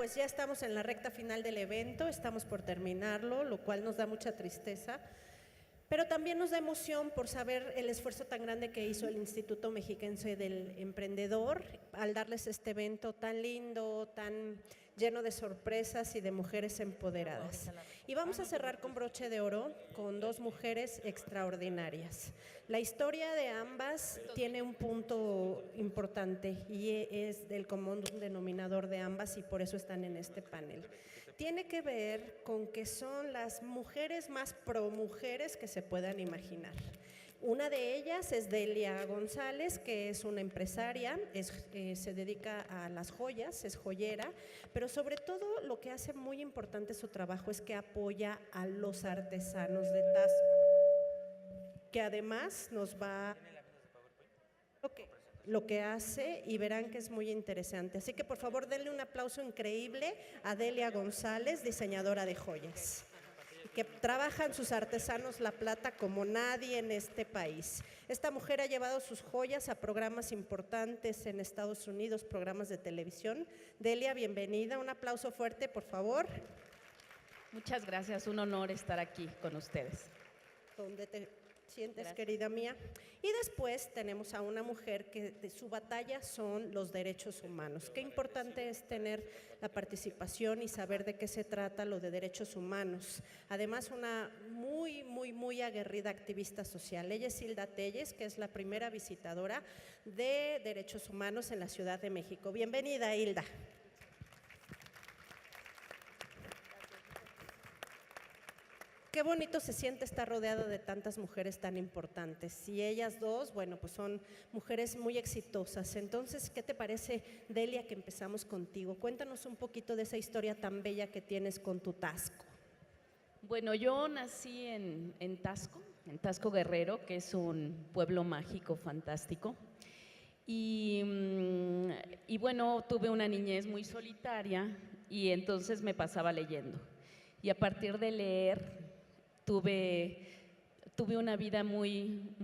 pues ya estamos en la recta final del evento, estamos por terminarlo, lo cual nos da mucha tristeza. Pero también nos da emoción por saber el esfuerzo tan grande que hizo el Instituto Mexiquense del Emprendedor al darles este evento tan lindo, tan lleno de sorpresas y de mujeres empoderadas. Y vamos a cerrar con broche de oro con dos mujeres extraordinarias. La historia de ambas tiene un punto importante y es del común denominador de ambas y por eso están en este panel. Tiene que ver con que son las mujeres más pro mujeres que se puedan imaginar. Una de ellas es Delia González, que es una empresaria, se dedica a las joyas, es joyera, pero sobre todo lo que hace muy importante su trabajo es que apoya a los artesanos de Tasco, que además nos va lo que hace y verán que es muy interesante. Así que por favor denle un aplauso increíble a Delia González, diseñadora de joyas, que trabajan sus artesanos la plata como nadie en este país. Esta mujer ha llevado sus joyas a programas importantes en Estados Unidos, programas de televisión. Delia, bienvenida, un aplauso fuerte, por favor. Muchas gracias, un honor estar aquí con ustedes. ¿Dónde te sientes, querida mía? Y después tenemos a una mujer que de su batalla son los derechos humanos. Qué importante es tener la participación y saber de qué se trata lo de derechos humanos. Además, una muy aguerrida activista social. Ella es Hilda Telles, que es la primera visitadora de derechos humanos en la Ciudad de México. Bienvenida, Hilda. Qué bonito se siente estar rodeado de tantas mujeres tan importantes. Y ellas dos, bueno, pues son mujeres muy exitosas. Entonces, ¿qué te parece, Delia, que empezamos contigo? Cuéntanos un poquito de esa historia tan bella que tienes con tu Tasco. Bueno, yo nací en Tasco Guerrero, que es un pueblo mágico fantástico. Y bueno, tuve una niñez muy solitaria y entonces me pasaba leyendo. Y a partir de leer, tuve una vida muy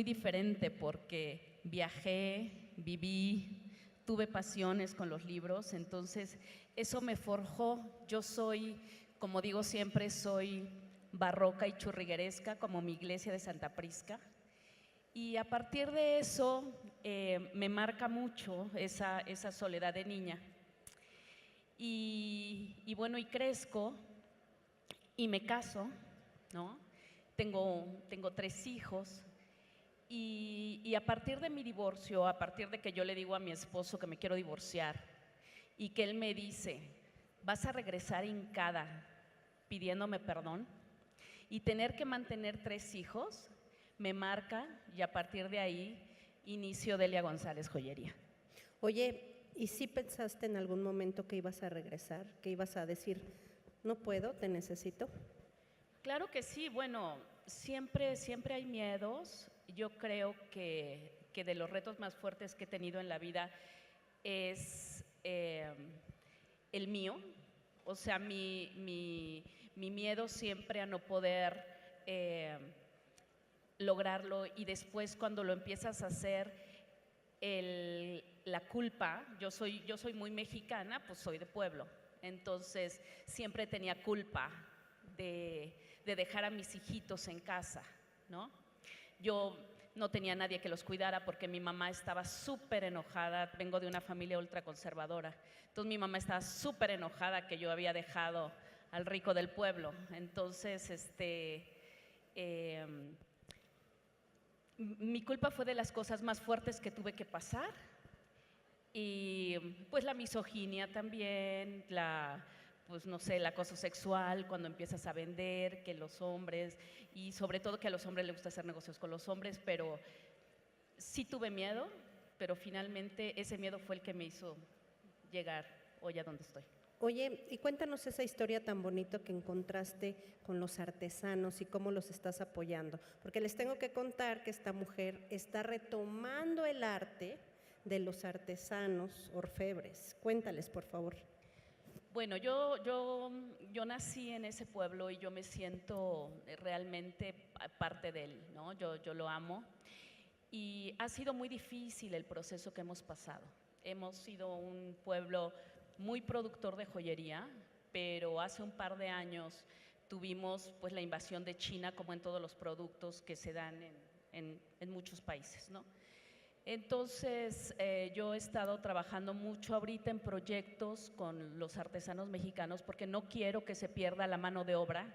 diferente porque viajé, viví, tuve pasiones con los libros, entonces eso me forjó. Yo soy, como digo siempre, soy barroca y churrigueresca como mi iglesia de Santa Prisca. Y a partir de eso me marca mucho esa soledad de niña. Y bueno, y crezco y me caso, ¿no? Tengo 3 hijos y a partir de mi divorcio, a partir de que yo le digo a mi esposo que me quiero divorciar y que él me dice, vas a regresar hincada pidiéndome perdón y tener que mantener 3 hijos, me marca y a partir de ahí inicio Delia González Joyería. Oye, ¿y sí pensaste en algún momento que ibas a regresar, que ibas a decir, no puedo, te necesito? Claro que sí, bueno, siempre hay miedos. Yo creo que de los retos más fuertes que he tenido en la vida es el mío, o sea, mi miedo siempre a no poder lograrlo y después cuando lo empiezas a hacer, la culpa, yo soy muy mexicana, pues soy de pueblo, entonces siempre tenía culpa de dejar a mis hijitos en casa, ¿no? Yo no tenía nadie que los cuidara porque mi mamá estaba súper enojada, vengo de una familia ultraconservadora, entonces mi mamá estaba súper enojada que yo había dejado al rico del pueblo, entonces mi culpa fue de las cosas más fuertes que tuve que pasar y pues la misoginia también, pues no sé, el acoso sexual, cuando empiezas a vender, que los hombres, y sobre todo que a los hombres les gusta hacer negocios con los hombres, pero sí tuve miedo, pero finalmente ese miedo fue el que me hizo llegar hoy a donde estoy. Oye, y cuéntanos esa historia tan bonita que encontraste con los artesanos y cómo los estás apoyando, porque les tengo que contar que esta mujer está retomando el arte de los artesanos orfebres. Cuéntales, por favor. Bueno, yo nací en ese pueblo y yo me siento realmente parte de él, ¿no? Yo lo amo y ha sido muy difícil el proceso que hemos pasado. Hemos sido un pueblo muy productor de joyería, pero hace un par de años tuvimos pues la invasión de China, como en todos los productos que se dan en muchos países, ¿no? Entonces, yo he estado trabajando mucho ahorita en proyectos con los artesanos mexicanos porque no quiero que se pierda la mano de obra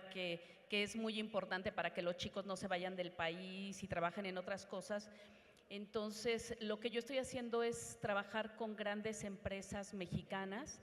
que es muy importante para que los chicos no se vayan del país y trabajen en otras cosas. Entonces, lo que yo estoy haciendo es trabajar con grandes empresas mexicanas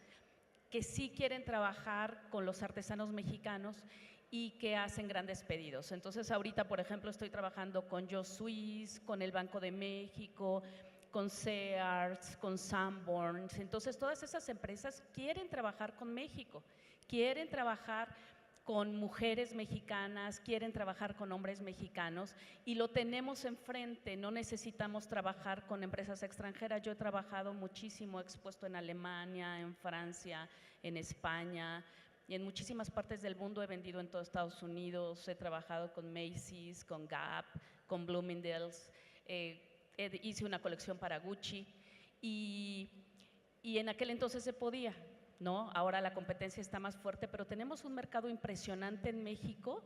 que sí quieren trabajar con los artesanos mexicanos y que hacen grandes pedidos. Entonces, ahorita, por ejemplo, estoy trabajando con Yo Suisse, con el Banco de México, con Sears, con Sanborns. Entonces, todas esas empresas quieren trabajar con México, quieren trabajar con mujeres mexicanas, quieren trabajar con hombres mexicanos y lo tenemos enfrente, no necesitamos trabajar con empresas extranjeras. Yo he trabajado muchísimo, he expuesto en Alemania, en Francia, en España y en muchísimas partes del mundo, he vendido en todo Estados Unidos, he trabajado con Macy's, con Gap, con Bloomingdale's, hice una colección para Gucci y en aquel entonces se podía, ¿no? Ahora la competencia está más fuerte, pero tenemos un mercado impresionante en México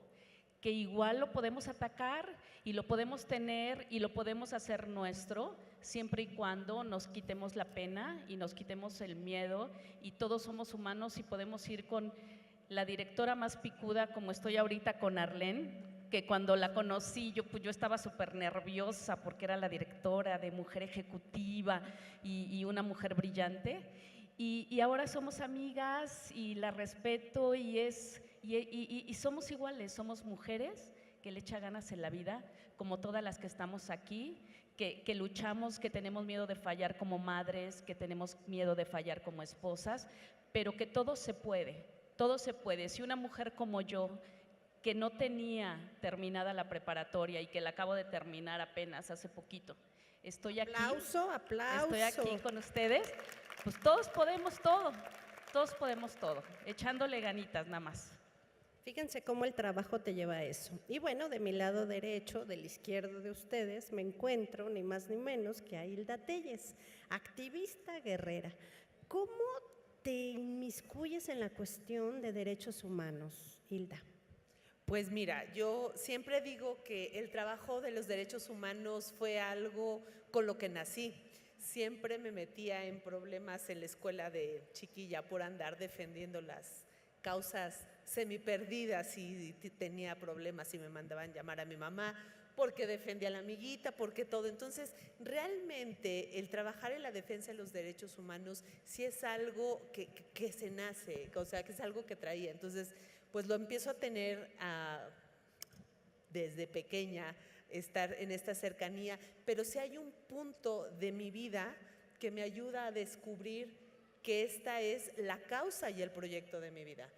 que igual lo podemos atacar y lo podemos tener y lo podemos hacer nuestro, siempre y cuando nos quitemos la pena y nos quitemos el miedo y todos somos humanos y podemos ir con la directora más picuda como estoy ahorita con Arlene, que cuando la conocí yo estaba súper nerviosa porque era la directora de Mujer Ejecutiva y una mujer brillante. Y ahora somos amigas y la respeto y somos iguales, somos mujeres que le echan ganas en la vida, como todas las que estamos aquí, que luchamos, que tenemos miedo de fallar como madres, que tenemos miedo de fallar como esposas, pero que todo se puede, todo se puede. Si una mujer como yo, que no tenía terminada la preparatoria y que la acabo de terminar apenas hace poquito, estoy aquí con ustedes, pues todos podemos todo, echándole ganitas nada más. Fíjense cómo el trabajo te lleva a eso. Y bueno, de mi lado derecho, del izquierdo de ustedes, me encuentro ni más ni menos que a Hilda Telles, activista guerrera. ¿Cómo te inmiscuyes en la cuestión de derechos humanos, Hilda? Pues mira, yo siempre digo que el trabajo de los derechos humanos fue algo con lo que nací. Siempre me metía en problemas en la escuela de chiquilla por andar defendiendo las causas semiperdidas y tenía problemas y me mandaban llamar a mi mamá porque defendía a la amiguita, porque todo. Entonces, realmente el trabajar en la defensa de los derechos humanos sí es algo que se nace, o sea, que es algo que traía. Entonces, pues lo empiezo a tener desde pequeña, estar en esta cercanía, pero sí hay un punto de mi vida que me ayuda a descubrir que esta es la causa y el proyecto de mi vida.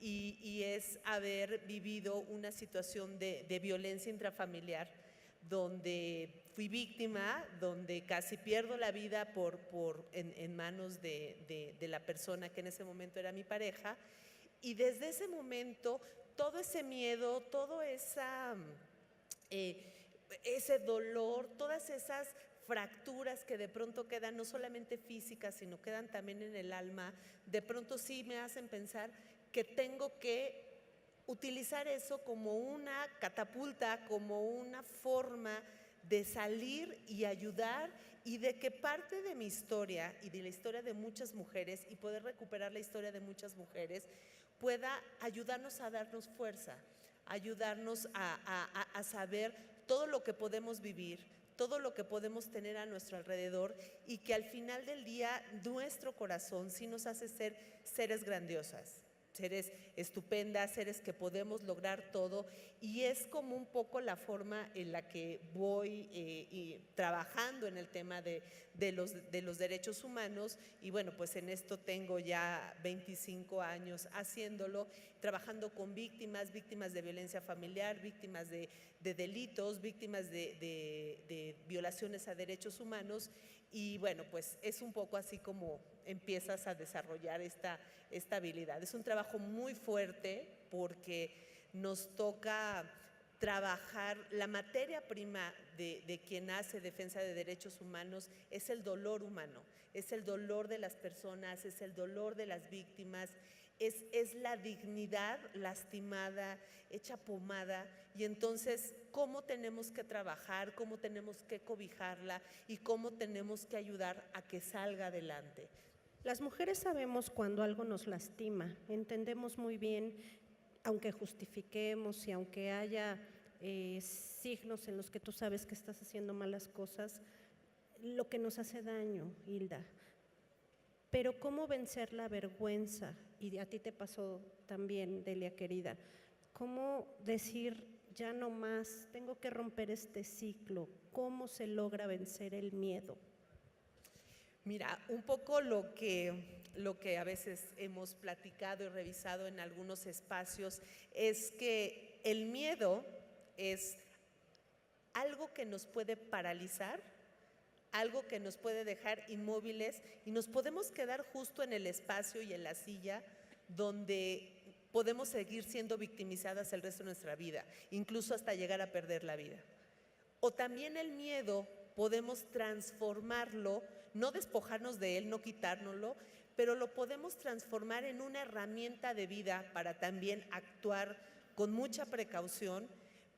Y es haber vivido una situación de violencia intrafamiliar donde fui víctima, donde casi pierdo la vida en manos de la persona que en ese momento era mi pareja. Y desde ese momento, todo ese miedo, todo ese dolor, todas esas fracturas que de pronto quedan no solamente físicas, sino quedan también en el alma, de pronto sí me hacen pensar que tengo que utilizar eso como una catapulta, como una forma de salir y ayudar y de que parte de mi historia y de la historia de muchas mujeres y poder recuperar la historia de muchas mujeres pueda ayudarnos a darnos fuerza, ayudarnos a saber todo lo que podemos vivir, todo lo que podemos tener a nuestro alrededor y que al final del día nuestro corazón sí nos hace ser seres grandiosas, seres estupendas, seres que podemos lograr todo y es como un poco la forma en la que voy trabajando en el tema de los derechos humanos y bueno, pues en esto tengo ya 25 años haciéndolo, trabajando con víctimas de violencia familiar, víctimas de delitos, víctimas de violaciones a derechos humanos y bueno, pues es un poco así como empiezas a desarrollar esta habilidad. Es un trabajo muy fuerte porque nos toca trabajar, la materia prima de quien hace defensa de derechos humanos es el dolor humano, es el dolor de las personas, es el dolor de las víctimas, es la dignidad lastimada, hecha pomada, y entonces cómo tenemos que trabajar, cómo tenemos que cobijarla y cómo tenemos que ayudar a que salga adelante. Las mujeres sabemos cuando algo nos lastima, entendemos muy bien, aunque justifiquemos y aunque haya signos en los que tú sabes que estás haciendo malas cosas, lo que nos hace daño, Hilda. Pero ¿cómo vencer la vergüenza? Y a ti te pasó también, Delia querida. ¿Cómo decir, ya no más, tengo que romper este ciclo? ¿Cómo se logra vencer el miedo? Mira, un poco lo que a veces hemos platicado y revisado en algunos espacios es que el miedo es algo que nos puede paralizar, algo que nos puede dejar inmóviles y nos podemos quedar justo en el espacio y en la silla donde podemos seguir siendo victimizadas el resto de nuestra vida, incluso hasta llegar a perder la vida. O también el miedo podemos transformarlo, no despojarnos de él, no quitárnoslo, pero lo podemos transformar en una herramienta de vida para también actuar con mucha precaución,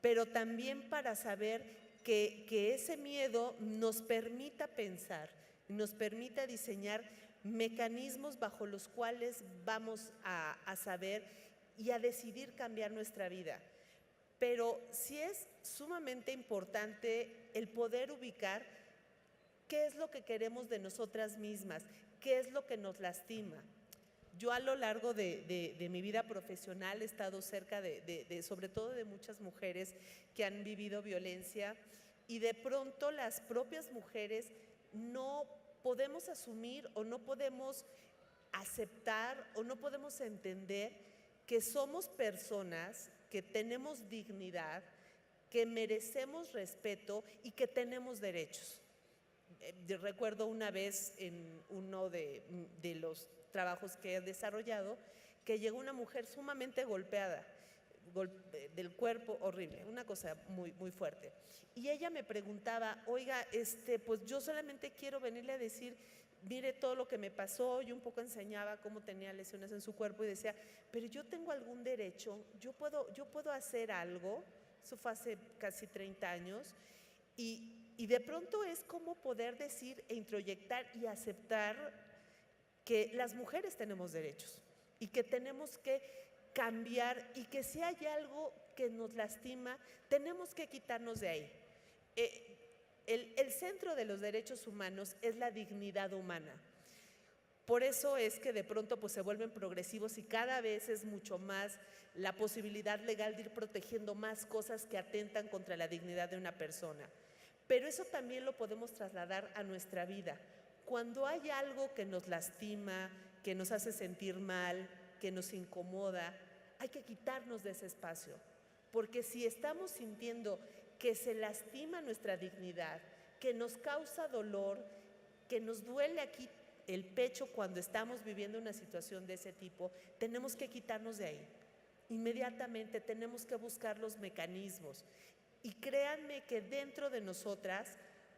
pero también para saber que ese miedo nos permita pensar, nos permita diseñar mecanismos bajo los cuales vamos a saber y a decidir cambiar nuestra vida. Pero sí es sumamente importante el poder ubicar qué es lo que queremos de nosotras mismas, qué es lo que nos lastima. Yo a lo largo de mi vida profesional he estado cerca sobre todo de muchas mujeres que han vivido violencia y de pronto las propias mujeres no podemos asumir o no podemos aceptar o no podemos entender que somos personas que tenemos dignidad, que merecemos respeto y que tenemos derechos. Recuerdo una vez en uno de los trabajos que he desarrollado que llegó una mujer sumamente golpeada, del cuerpo horrible, una cosa muy, muy fuerte. Y ella me preguntaba, oiga, pues yo solamente quiero venirle a decir, mire todo lo que me pasó, yo un poco enseñaba cómo tenía lesiones en su cuerpo y decía, pero yo tengo algún derecho, yo puedo hacer algo, eso fue hace casi 30 años, y de pronto es como poder decir e introyectar y aceptar que las mujeres tenemos derechos y que tenemos que cambiar y que si hay algo que nos lastima, tenemos que quitarnos de ahí. El centro de los derechos humanos es la dignidad humana. Por eso es que de pronto pues, se vuelven progresivos y cada vez es mucho más la posibilidad legal de ir protegiendo más cosas que atentan contra la dignidad de una persona. Pero eso también lo podemos trasladar a nuestra vida. Cuando hay algo que nos lastima, que nos hace sentir mal, que nos incomoda, hay que quitarnos de ese espacio. Porque si estamos sintiendo que se lastima nuestra dignidad, que nos causa dolor, que nos duele aquí el pecho cuando estamos viviendo una situación de ese tipo, tenemos que quitarnos de ahí. Inmediatamente tenemos que buscar los mecanismos. Y créanme que dentro de nosotras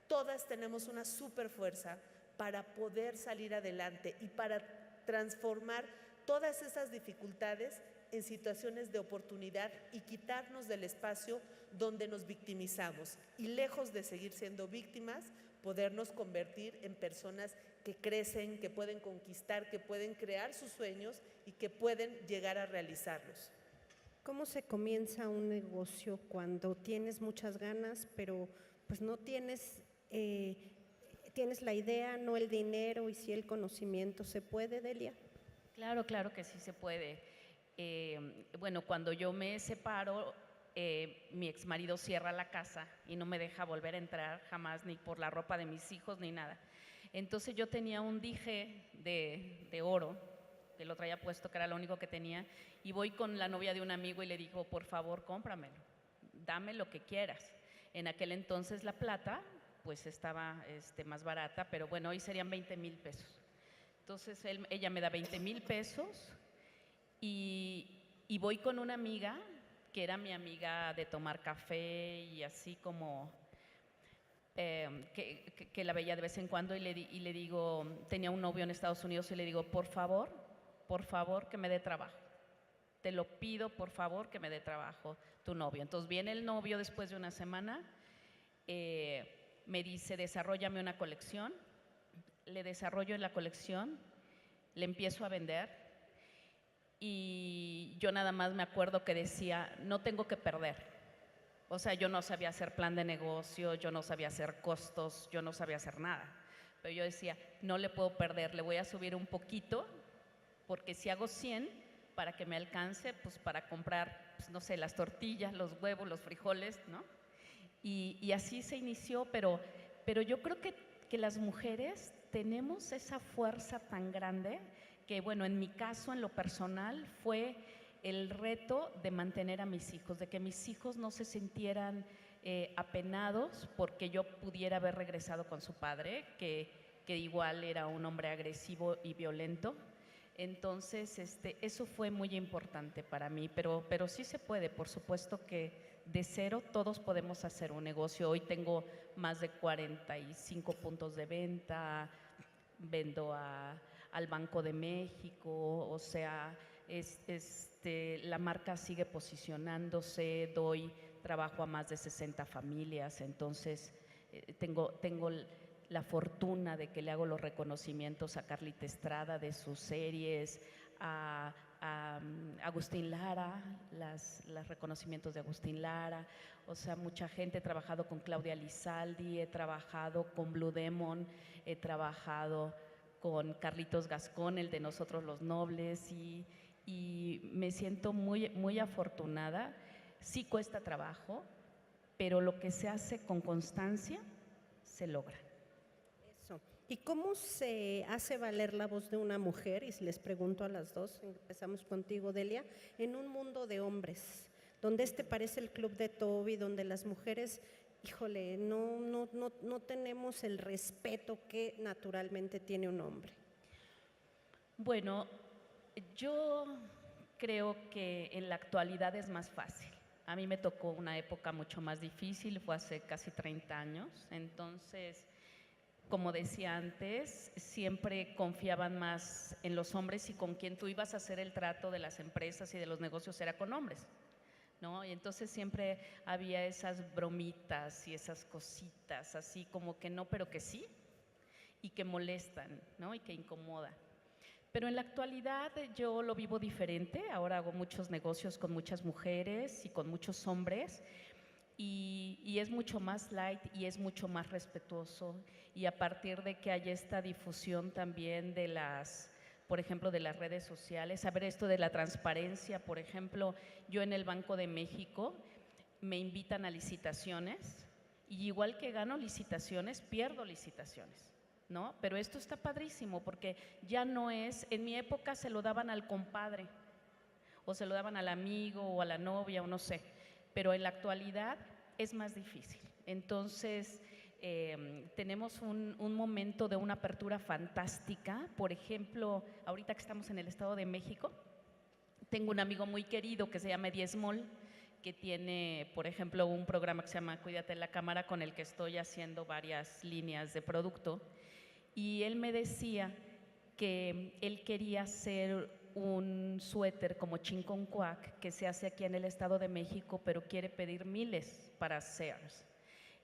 todas tenemos una super fuerza para poder salir adelante y para transformar todas esas dificultades en situaciones de oportunidad y quitarnos del espacio donde nos victimizamos. Y lejos de seguir siendo víctimas, podernos convertir en personas que crecen, que pueden conquistar, que pueden crear sus sueños y que pueden llegar a realizarlos. ¿Cómo se comienza un negocio cuando tienes muchas ganas, pero pues no tienes, tienes la idea, no el dinero y sí el conocimiento? ¿Se puede, Delia? Claro, claro que sí se puede. Bueno, cuando yo me separo, mi exmarido cierra la casa y no me deja volver a entrar jamás, ni por la ropa de mis hijos, ni nada. Entonces yo tenía un dije de oro, que lo traía puesto, que era lo único que tenía, y voy con la novia de un amigo y le digo, por favor, cómpramelo, dame lo que quieras. En aquel entonces la plata, pues estaba más barata, pero bueno, hoy serían 20,000 pesos. Entonces ella me da 20,000 pesos y voy con una amiga que era mi amiga de tomar café y así como que la veía de vez en cuando y le digo, tenía un novio en Estados Unidos y le digo, por favor que me dé trabajo. Te lo pido, por favor, que me dé trabajo tu novio. Entonces viene el novio después de una semana, me dice, desarróllame una colección. Le desarrollo en la colección, le empiezo a vender y yo nada más me acuerdo que decía, no tengo que perder. O sea, yo no sabía hacer plan de negocio, yo no sabía hacer costos, yo no sabía hacer nada. Pero yo decía, no le puedo perder, le voy a subir un poquito, porque si hago 100, para que me alcance, pues para comprar, pues, no sé, las tortillas, los huevos, los frijoles, ¿no? Y así se inició, pero yo creo que las mujeres tenemos esa fuerza tan grande que, bueno, en mi caso, en lo personal, fue el reto de mantener a mis hijos, de que mis hijos no se sintieran apenados porque yo pudiera haber regresado con su padre, que igual era un hombre agresivo y violento. Entonces, eso fue muy importante para mí, pero sí se puede, por supuesto que de cero todos podemos hacer un negocio. Hoy tengo más de 45 puntos de venta, vendo al Banco de México, o sea, la marca sigue posicionándose, doy trabajo a más de 60 familias, entonces tengo la fortuna de que le hago los reconocimientos a Carlita Estrada de sus series, a Agustín Lara, los reconocimientos de Agustín Lara, o sea, mucha gente. He trabajado con Claudia Lizaldi, he trabajado con Blue Demon, he trabajado con Carlitos Gascón, el de Nosotros los Nobles, y me siento muy, muy afortunada. Sí cuesta trabajo, pero lo que se hace con constancia se logra. Eso. ¿Y cómo se hace valer la voz de una mujer? Y si les pregunto a las dos, empezamos contigo, Delia, en un mundo de hombres, donde parece el club de Toby, donde las mujeres, híjole, no tenemos el respeto que naturalmente tiene un hombre. Bueno, yo creo que en la actualidad es más fácil. A mí me tocó una época mucho más difícil, fue hace casi 30 años, entonces, como decía antes, siempre confiaban más en los hombres y con quien tú ibas a hacer el trato de las empresas y de los negocios era con hombres, ¿no? Y entonces siempre había esas bromitas y esas cositas así como que no, pero que sí, y que molestan, ¿no? Y que incomodan. Pero en la actualidad yo lo vivo diferente. Ahora hago muchos negocios con muchas mujeres y con muchos hombres y es mucho más light y es mucho más respetuoso, y a partir de que haya esta difusión también de por ejemplo, de las redes sociales, saber esto de la transparencia. Por ejemplo, yo en el Banco de México me invitan a licitaciones y igual que gano licitaciones, pierdo licitaciones, ¿no? Pero esto está padrísimo porque ya no es, en mi época se lo daban al compadre o se lo daban al amigo o a la novia o no sé, pero en la actualidad es más difícil. Entonces, tenemos un momento de una apertura fantástica. Por ejemplo, ahorita que estamos en el Estado de México, tengo un amigo muy querido que se llama Eddie Small, que tiene, por ejemplo, un programa que se llama Cuídate en la Cámara, con el que estoy haciendo varias líneas de producto. Y él me decía que él quería hacer un suéter como Chinconcuac, que se hace aquí en el Estado de México, pero quiere pedir miles para Sears.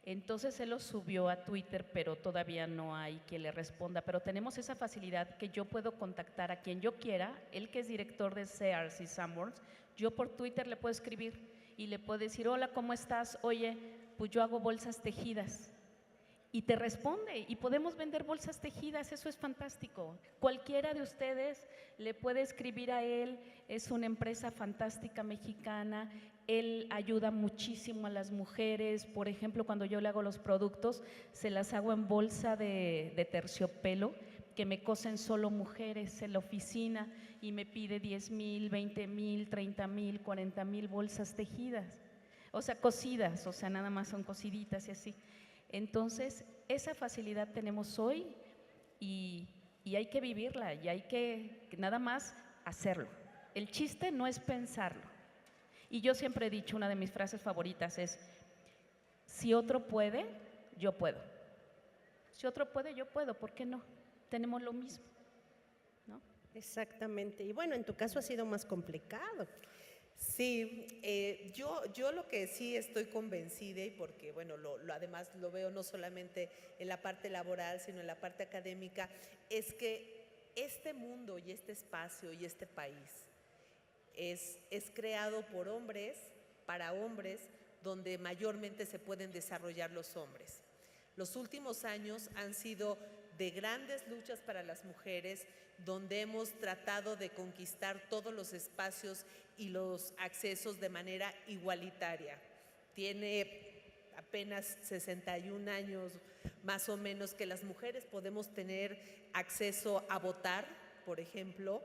Entonces él lo subió a Twitter, pero todavía no hay quien le responda. Pero tenemos esa facilidad que yo puedo contactar a quien yo quiera. Él, que es director de Sears y Sanborns, yo por Twitter le puedo escribir y le puedo decir, hola, ¿cómo estás? Oye, pues yo hago bolsas tejidas. Y te responde, y podemos vender bolsas tejidas. Eso es fantástico. Cualquiera de ustedes le puede escribir a él. Es una empresa fantástica mexicana. Él ayuda muchísimo a las mujeres. Por ejemplo, cuando yo le hago los productos, se las hago en bolsa de terciopelo, que me cosen solo mujeres en la oficina, y me pide 10,000, 20,000, 30,000, 40,000 bolsas tejidas. O sea, cosidas, o sea, nada más son cosiditas y así. Entonces, esa facilidad tenemos hoy y hay que vivirla, y hay que nada más hacerlo. El chiste no es pensarlo. Y yo siempre he dicho, una de mis frases favoritas es, si otro puede, yo puedo. Si otro puede, yo puedo, ¿por qué no? Tenemos lo mismo, ¿no? Exactamente. Y bueno, en tu caso ha sido más complicado. Sí, yo lo que sí estoy convencida, y porque bueno, además lo veo no solamente en la parte laboral, sino en la parte académica, es que este mundo y este espacio y este país es creado por hombres, para hombres, donde mayormente se pueden desarrollar los hombres. Los últimos años han sido de grandes luchas para las mujeres, donde hemos tratado de conquistar todos los espacios y los accesos de manera igualitaria. Tiene apenas 61 años más o menos que las mujeres podemos tener acceso a votar, por ejemplo,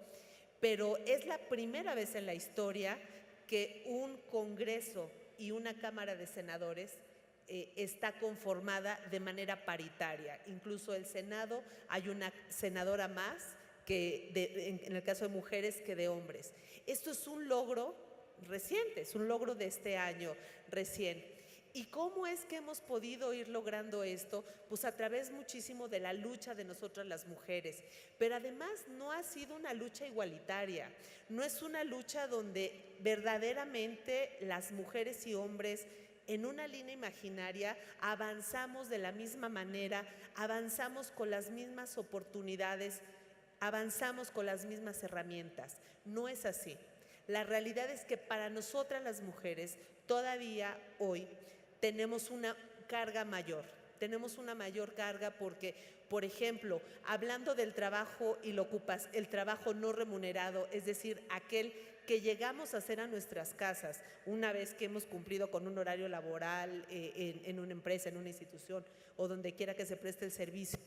pero es la primera vez en la historia que un Congreso y una Cámara de Senadores está conformada de manera paritaria. Incluso el Senado, hay una senadora más en el caso de mujeres que de hombres. Esto es un logro reciente, es un logro de este año recién. ¿Y cómo es que hemos podido ir logrando esto? Pues a través muchísimo de la lucha de nosotras las mujeres. Pero además no ha sido una lucha igualitaria, no es una lucha donde verdaderamente las mujeres y hombres en una línea imaginaria avanzamos de la misma manera, avanzamos con las mismas oportunidades, avanzamos con las mismas herramientas. No es así. La realidad es que para nosotras las mujeres todavía hoy tenemos una carga mayor. Tenemos una mayor carga porque, por ejemplo, hablando del trabajo y el trabajo no remunerado, es decir, aquel que llegamos a hacer a nuestras casas una vez que hemos cumplido con un horario laboral en una empresa, en una institución o donde quiera que se preste el servicio,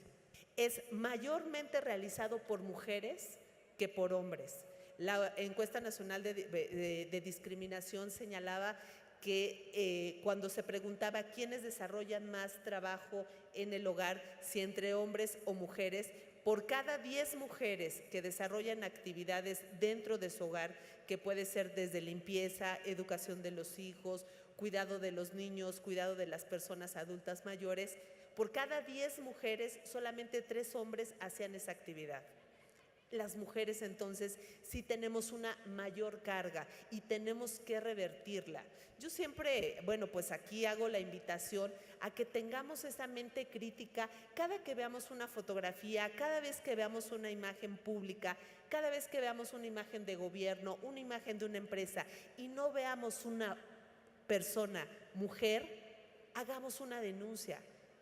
es mayormente realizado por mujeres que por hombres. La encuesta nacional de discriminación señalaba que cuando se preguntaba quiénes desarrollan más trabajo en el hogar, si entre hombres o mujeres, por cada 10 mujeres que desarrollan actividades dentro de su hogar, que puede ser desde limpieza, educación de los hijos, cuidado de los niños, cuidado de las personas adultas mayores, por cada 10 mujeres solamente 3 hombres hacían esa actividad. Las mujeres entonces sí tenemos una mayor carga y tenemos que revertirla. Yo siempre, bueno, pues aquí hago la invitación a que tengamos esa mente crítica cada que veamos una fotografía, cada vez que veamos una imagen pública, cada vez que veamos una imagen de gobierno, una imagen de una empresa y no veamos una persona, mujer, hagamos una denuncia,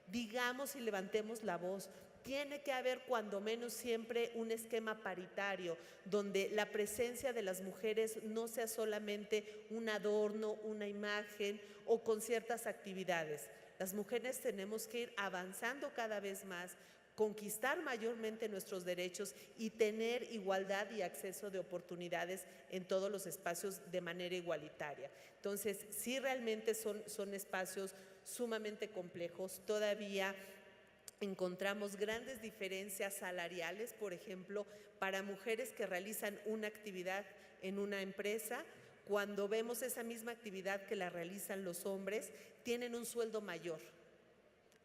digamos y levantemos la voz. Tiene que haber cuando menos siempre un esquema paritario donde la presencia de las mujeres no sea solamente un adorno, una imagen o con ciertas actividades. Las mujeres tenemos que ir avanzando cada vez más, conquistar mayormente nuestros derechos y tener igualdad y acceso de oportunidades en todos los espacios de manera igualitaria. Entonces, sí realmente son espacios sumamente complejos. Todavía encontramos grandes diferencias salariales, por ejemplo, para mujeres que realizan una actividad en una empresa. Cuando vemos esa misma actividad que la realizan los hombres, tienen un sueldo mayor.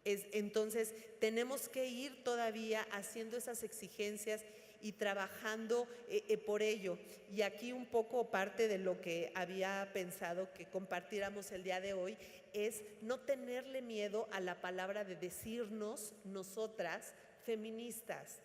Entonces, tenemos que ir todavía haciendo esas exigencias y trabajando por ello. Y aquí un poco parte de lo que había pensado que compartiéramos el día de hoy es no tenerle miedo a la palabra de decirnos nosotras feministas.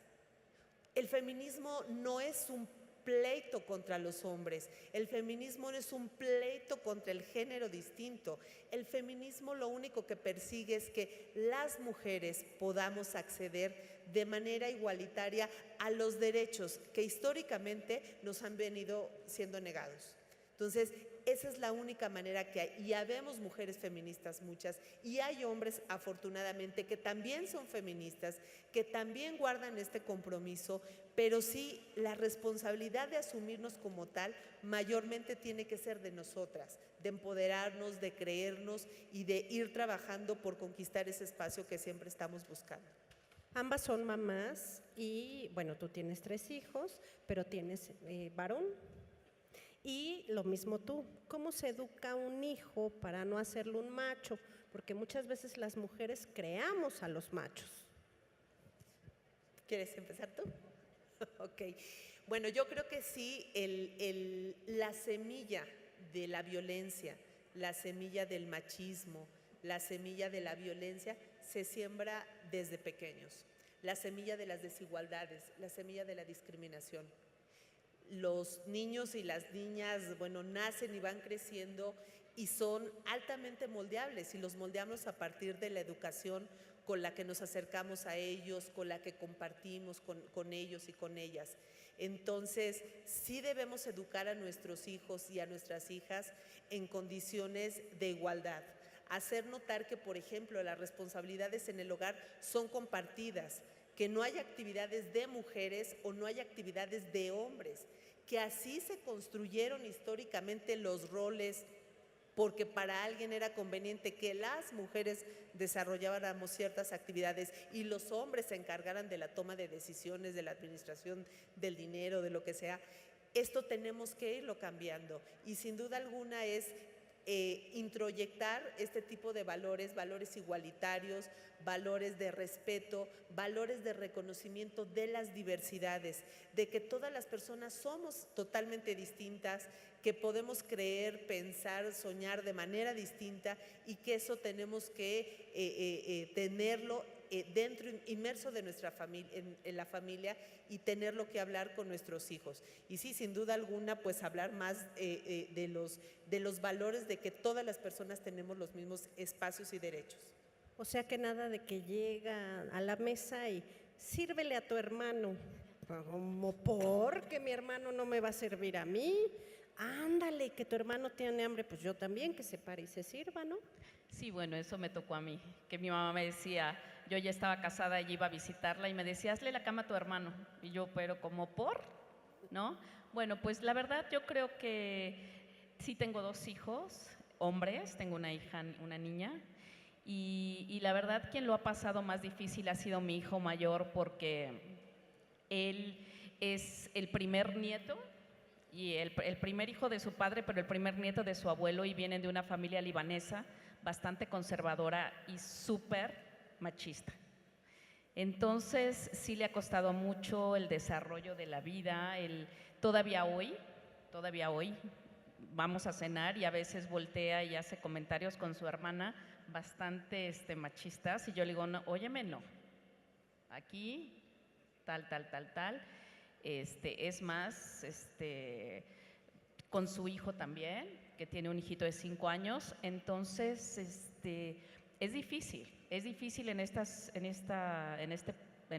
El feminismo no es un pleito contra los hombres, el feminismo no es un pleito contra el género distinto. El feminismo lo único que persigue es que las mujeres podamos acceder de manera igualitaria a los derechos que históricamente nos han venido siendo negados. Entonces, esa es la única manera que hay. Y habemos mujeres feministas muchas, y hay hombres afortunadamente que también son feministas, que también guardan este compromiso, pero sí la responsabilidad de asumirnos como tal mayormente tiene que ser de nosotras, de empoderarnos, de creernos y de ir trabajando por conquistar ese espacio que siempre estamos buscando. Ambas son mamás y, bueno, tú tienes 3 hijos, pero tienes varón. Y lo mismo tú, ¿cómo se educa a un hijo para no hacerlo un macho? Porque muchas veces las mujeres creamos a los machos. ¿Quieres empezar tú? Ok. Bueno, yo creo que sí, la semilla de la violencia, la semilla del machismo, la semilla de la violencia se siembra desde pequeños. La semilla de las desigualdades, la semilla de la discriminación. Los niños y las niñas, bueno, nacen y van creciendo y son altamente moldeables y los moldeamos a partir de la educación con la que nos acercamos a ellos, con la que compartimos con ellos y con ellas. Entonces, sí debemos educar a nuestros hijos y a nuestras hijas en condiciones de igualdad. Hacer notar que, por ejemplo, las responsabilidades en el hogar son compartidas, que no hay actividades de mujeres o no hay actividades de hombres, que así se construyeron históricamente los roles, porque para alguien era conveniente que las mujeres desarrolláramos ciertas actividades y los hombres se encargaran de la toma de decisiones, de la administración del dinero, de lo que sea. Esto tenemos que irlo cambiando y sin duda alguna es introyectar este tipo de valores, valores igualitarios, valores de respeto, valores de reconocimiento de las diversidades, de que todas las personas somos totalmente distintas, que podemos creer, pensar, soñar de manera distinta y que eso tenemos que tenerlo dentro, inmerso de nuestra familia, en la familia y tenerlo que hablar con nuestros hijos. Y sí, sin duda alguna, pues hablar más de los valores de que todas las personas tenemos los mismos espacios y derechos. O sea que nada de que llega a la mesa y sírvele a tu hermano. ¿Cómo porque mi hermano no me va a servir a mí? Ándale, que tu hermano tiene hambre, pues yo también, que se pare y se sirva, ¿no? Sí, bueno, eso me tocó a mí, que mi mamá me decía, yo ya estaba casada y iba a visitarla y me decía, hazle la cama a tu hermano. Y yo, pero ¿cómo por? ¿No? Bueno, pues la verdad yo creo que sí tengo 2 hijos, hombres, tengo una hija, una niña, y la verdad quien lo ha pasado más difícil ha sido mi hijo mayor porque él es el primer nieto y el primer hijo de su padre, pero el primer nieto de su abuelo y vienen de una familia libanesa bastante conservadora y súper machista. Entonces sí le ha costado mucho el desarrollo de la vida, todavía hoy vamos a cenar y a veces voltea y hace comentarios con su hermana bastante machistas y yo le digo, no, óyeme, no, aquí tal, es más, con su hijo también, que tiene un hijito de 5 años, entonces es difícil en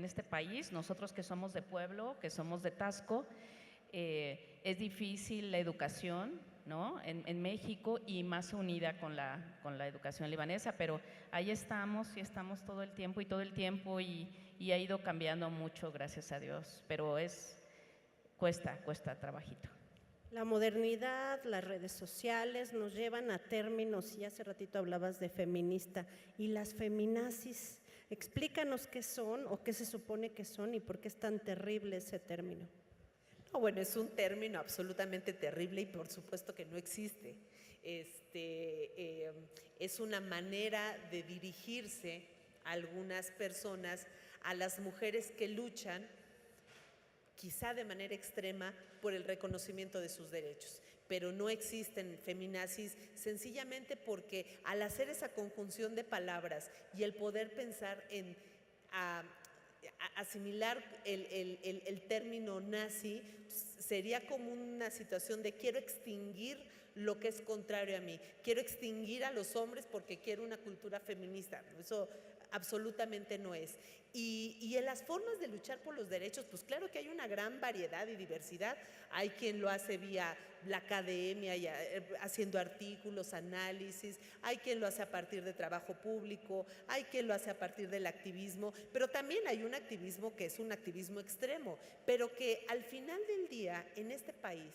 este país, nosotros que somos de pueblo, que somos de Taxco, es difícil la educación, ¿no? En México y más unida con la educación libanesa, pero ahí estamos y estamos todo el tiempo y ha ido cambiando mucho, gracias a Dios, pero cuesta trabajito. La modernidad, las redes sociales nos llevan a términos, y hace ratito hablabas de feminista, y las feminazis, explícanos qué son o qué se supone que son y por qué es tan terrible ese término. No, bueno, es un término absolutamente terrible y por supuesto que no existe. Es una manera de dirigirse a algunas personas, a las mujeres que luchan, quizá de manera extrema, por el reconocimiento de sus derechos. Pero no existen feminazis sencillamente porque al hacer esa conjunción de palabras y el poder pensar en asimilar el término nazi, sería como una situación de quiero extinguir lo que es contrario a mí, quiero extinguir a los hombres porque quiero una cultura feminista. Eso absolutamente no es. Y en las formas de luchar por los derechos, pues claro que hay una gran variedad y diversidad. Hay quien lo hace vía la academia, haciendo artículos, análisis, hay quien lo hace a partir de trabajo público, hay quien lo hace a partir del activismo, pero también hay un activismo que es un activismo extremo, pero que al final del día, en este país,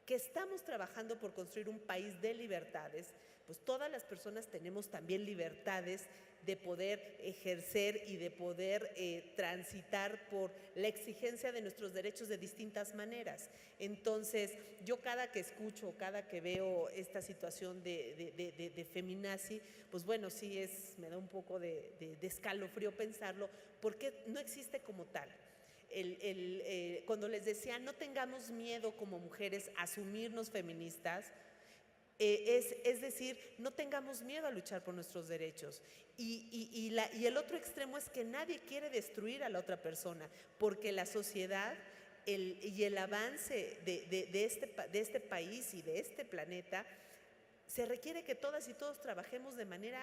que estamos trabajando por construir un país de libertades, pues todas las personas tenemos también libertades de poder ejercer y de poder transitar por la exigencia de nuestros derechos de distintas maneras. Entonces, yo cada que escucho, cada que veo esta situación de feminazi, pues bueno, sí me da un poco de escalofrío pensarlo, porque no existe como tal. Cuando les decía, no tengamos miedo como mujeres a asumirnos feministas, es decir, no tengamos miedo a luchar por nuestros derechos. Y el otro extremo es que nadie quiere destruir a la otra persona, porque la sociedad y el avance de este país y de este planeta, se requiere que todas y todos trabajemos de manera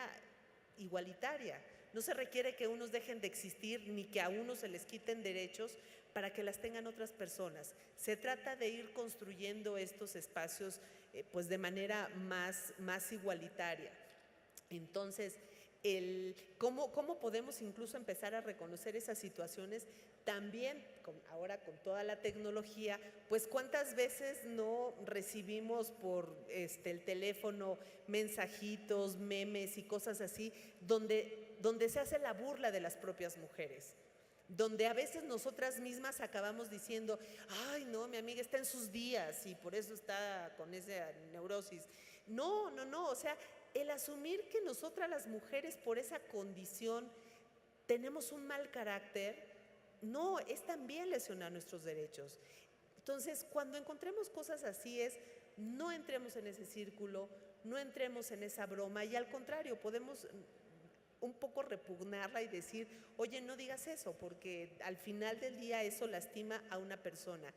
igualitaria. No se requiere que unos dejen de existir ni que a unos se les quiten derechos para que las tengan otras personas. Se trata de ir construyendo estos espacios pues de manera más igualitaria. Entonces, ¿cómo podemos incluso empezar a reconocer esas situaciones? También, ahora con toda la tecnología, pues cuántas veces no recibimos por el teléfono mensajitos, memes y cosas así, donde se hace la burla de las propias mujeres, donde a veces nosotras mismas acabamos diciendo, ay no, mi amiga está en sus días y por eso está con esa neurosis. No, o sea, el asumir que nosotras las mujeres por esa condición tenemos un mal carácter, no, es también lesionar nuestros derechos. Entonces, cuando encontremos cosas así no entremos en ese círculo, no entremos en esa broma y al contrario, podemos un poco repugnarla y decir, oye, no digas eso, porque al final del día eso lastima a una persona.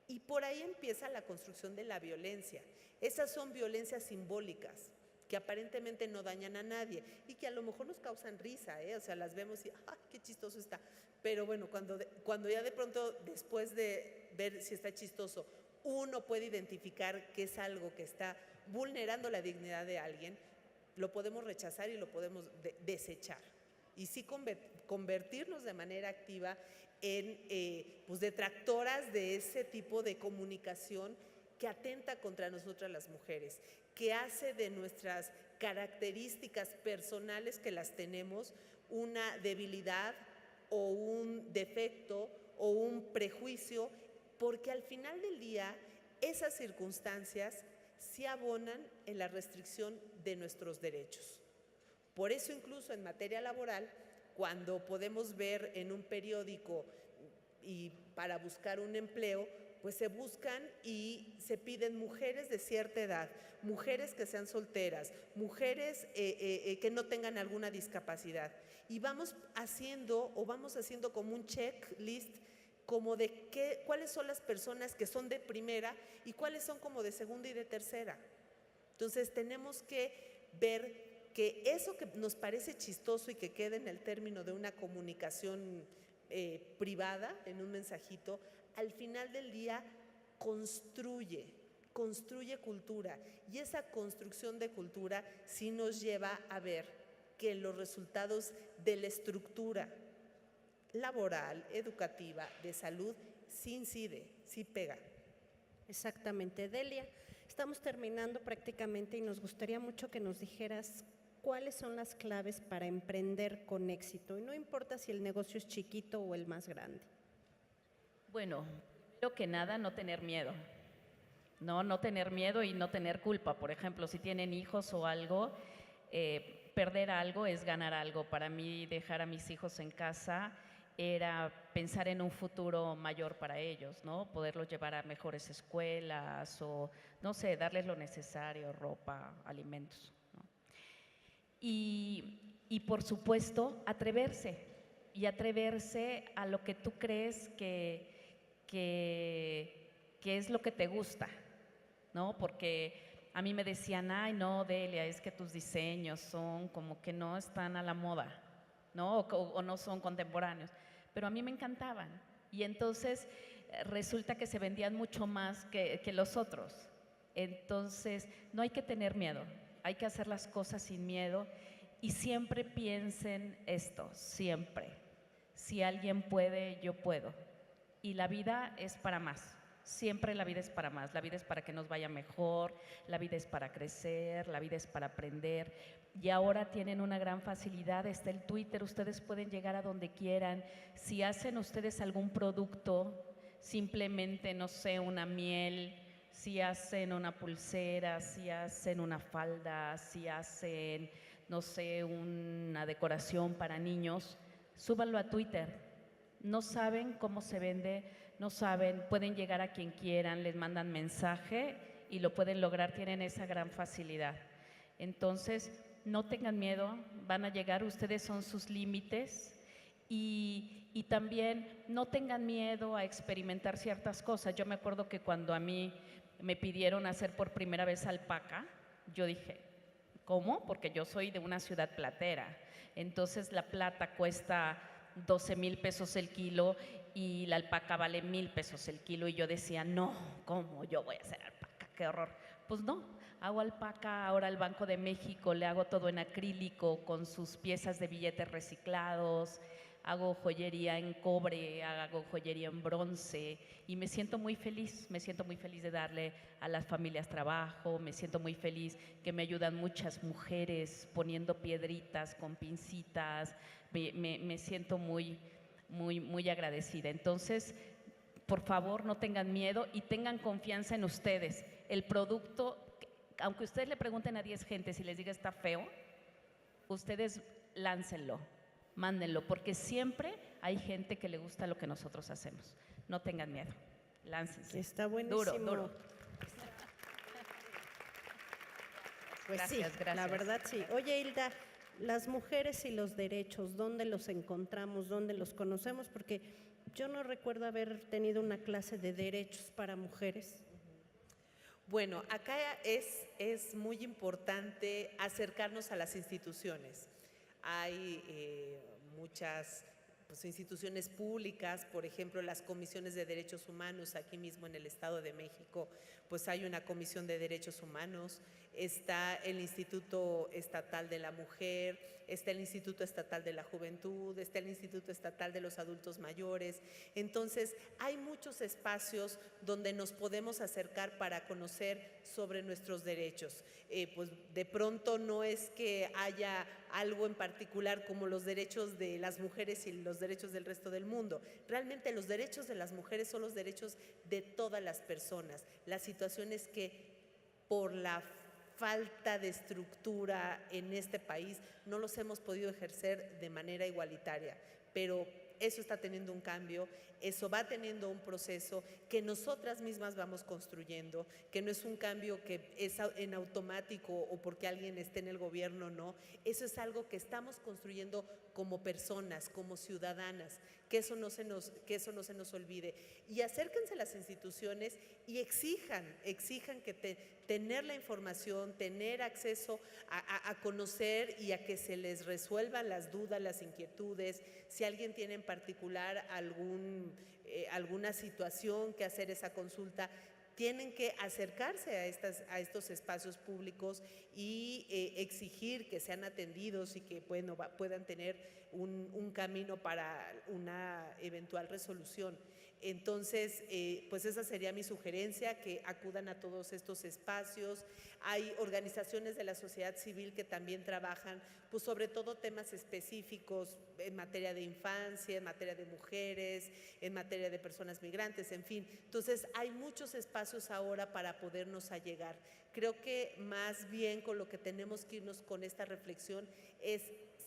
Y por ahí empieza la construcción de la violencia. Esas son violencias simbólicas que aparentemente no dañan a nadie y que a lo mejor nos causan risa, o sea, las vemos y ¡ay, qué chistoso está! Pero bueno, cuando ya de pronto, después de ver si está chistoso, uno puede identificar que es algo que está vulnerando la dignidad de alguien, lo podemos rechazar y lo podemos desechar. Y sí convertirnos de manera activa en pues detractoras de ese tipo de comunicación que atenta contra nosotras las mujeres, que hace de nuestras características personales que las tenemos una debilidad o un defecto o un prejuicio, porque al final del día esas circunstancias sí abonan en la restricción de nuestros derechos. Por eso incluso en materia laboral, cuando podemos ver en un periódico y para buscar un empleo, pues se buscan y se piden mujeres de cierta edad, mujeres que sean solteras, mujeres que no tengan alguna discapacidad. Y vamos haciendo como un checklist como de cuáles son las personas que son de primera y cuáles son como de segunda y de tercera. Entonces tenemos que ver que eso que nos parece chistoso y que queda en el término de una comunicación privada, en un mensajito, al final del día construye cultura, y esa construcción de cultura sí nos lleva a ver que los resultados de la estructura laboral, educativa, de salud, sí incide, sí pega. Exactamente, Delia. Estamos terminando prácticamente y nos gustaría mucho que nos dijeras cuáles son las claves para emprender con éxito, y no importa si el negocio es chiquito o el más grande. Bueno, primero que nada, no tener miedo. No tener miedo y no tener culpa. Por ejemplo, si tienen hijos o algo, perder algo es ganar algo. Para mí, dejar a mis hijos en casa era pensar en un futuro mayor para ellos, ¿no? Poderlos llevar a mejores escuelas o, no sé, darles lo necesario, ropa, alimentos, ¿no? Y por supuesto, atreverse a lo que tú crees que es lo que te gusta, ¿no? Porque a mí me decían, ay, no, Delia, es que tus diseños son como que no están a la moda, ¿no? O no son contemporáneos. Pero a mí me encantaban. Y entonces resulta que se vendían mucho más que los otros. Entonces, no hay que tener miedo. Hay que hacer las cosas sin miedo. Y siempre piensen esto, siempre. Si alguien puede, yo puedo. Y la vida es para más. siempre la vida es para más, la vida es para que nos vaya mejor, la vida es para crecer, la vida es para aprender. Y ahora tienen una gran facilidad, está el Twitter, ustedes pueden llegar a donde quieran. Si hacen ustedes algún producto, simplemente, no sé, una miel, si hacen una pulsera, si hacen una falda, si hacen, no sé, una decoración para niños, súbanlo a Twitter. No saben cómo se vende, no saben, pueden llegar a quien quieran, les mandan mensaje y lo pueden lograr, tienen esa gran facilidad. Entonces, no tengan miedo, van a llegar, ustedes son sus límites y también no tengan miedo a experimentar ciertas cosas. Yo me acuerdo que cuando a mí me pidieron hacer por primera vez alpaca, yo dije, ¿cómo? Porque yo soy de una ciudad platera, entonces la plata cuesta 12,000 pesos el kilo y la alpaca vale 1,000 pesos el kilo y yo decía, no, ¿cómo yo voy a hacer alpaca? ¡Qué horror! Pues no, hago alpaca, ahora al Banco de México le hago todo en acrílico con sus piezas de billetes reciclados, hago joyería en cobre, hago joyería en bronce y me siento muy feliz de darle a las familias trabajo, me siento muy feliz que me ayudan muchas mujeres poniendo piedritas con pincitas, me siento muy agradecida. Entonces, por favor, no tengan miedo y tengan confianza en ustedes. El producto, aunque ustedes le pregunten a 10 gentes y les diga está feo, ustedes láncenlo, mándenlo, porque siempre hay gente que le gusta lo que nosotros hacemos. No tengan miedo, láncense. Está buenísimo. Duro. Pues Gracias, sí, gracias. la verdad sí. Oye, Hilda, las mujeres y los derechos, ¿dónde los encontramos? ¿Dónde los conocemos? Porque yo no recuerdo haber tenido una clase de derechos para mujeres. Bueno, acá es muy importante acercarnos a las instituciones. Hay muchas instituciones públicas, por ejemplo, las comisiones de derechos humanos, aquí mismo en el Estado de México, pues hay una comisión de derechos humanos, está el Instituto Estatal de la Mujer, está el Instituto Estatal de la Juventud, está el Instituto Estatal de los Adultos Mayores. Entonces, hay muchos espacios donde nos podemos acercar para conocer sobre nuestros derechos. Pues de pronto no es que haya algo en particular como los derechos de las mujeres y los derechos del resto del mundo. Realmente los derechos de las mujeres son los derechos de todas las personas. La situación es que por la falta de estructura en este país no los hemos podido ejercer de manera igualitaria, pero eso está teniendo un cambio, eso va teniendo un proceso que nosotras mismas vamos construyendo, que no es un cambio que es en automático o porque alguien esté en el gobierno, no, eso es algo que estamos construyendo como personas, como ciudadanas, que eso no se nos olvide. Y acérquense a las instituciones y exijan que tener la información, tener acceso a conocer y a que se les resuelvan las dudas, las inquietudes. Si alguien tiene en particular alguna situación que hacer esa consulta, tienen que acercarse a estos espacios públicos y exigir que sean atendidos y que puedan tener un camino para una eventual resolución. Entonces, pues esa sería mi sugerencia, que acudan a todos estos espacios. Hay organizaciones de la sociedad civil que también trabajan, pues sobre todo temas específicos en materia de infancia, en materia de mujeres, en materia de personas migrantes, en fin. Entonces, hay muchos espacios ahora para podernos allegar. Creo que más bien con lo que tenemos que irnos con esta reflexión es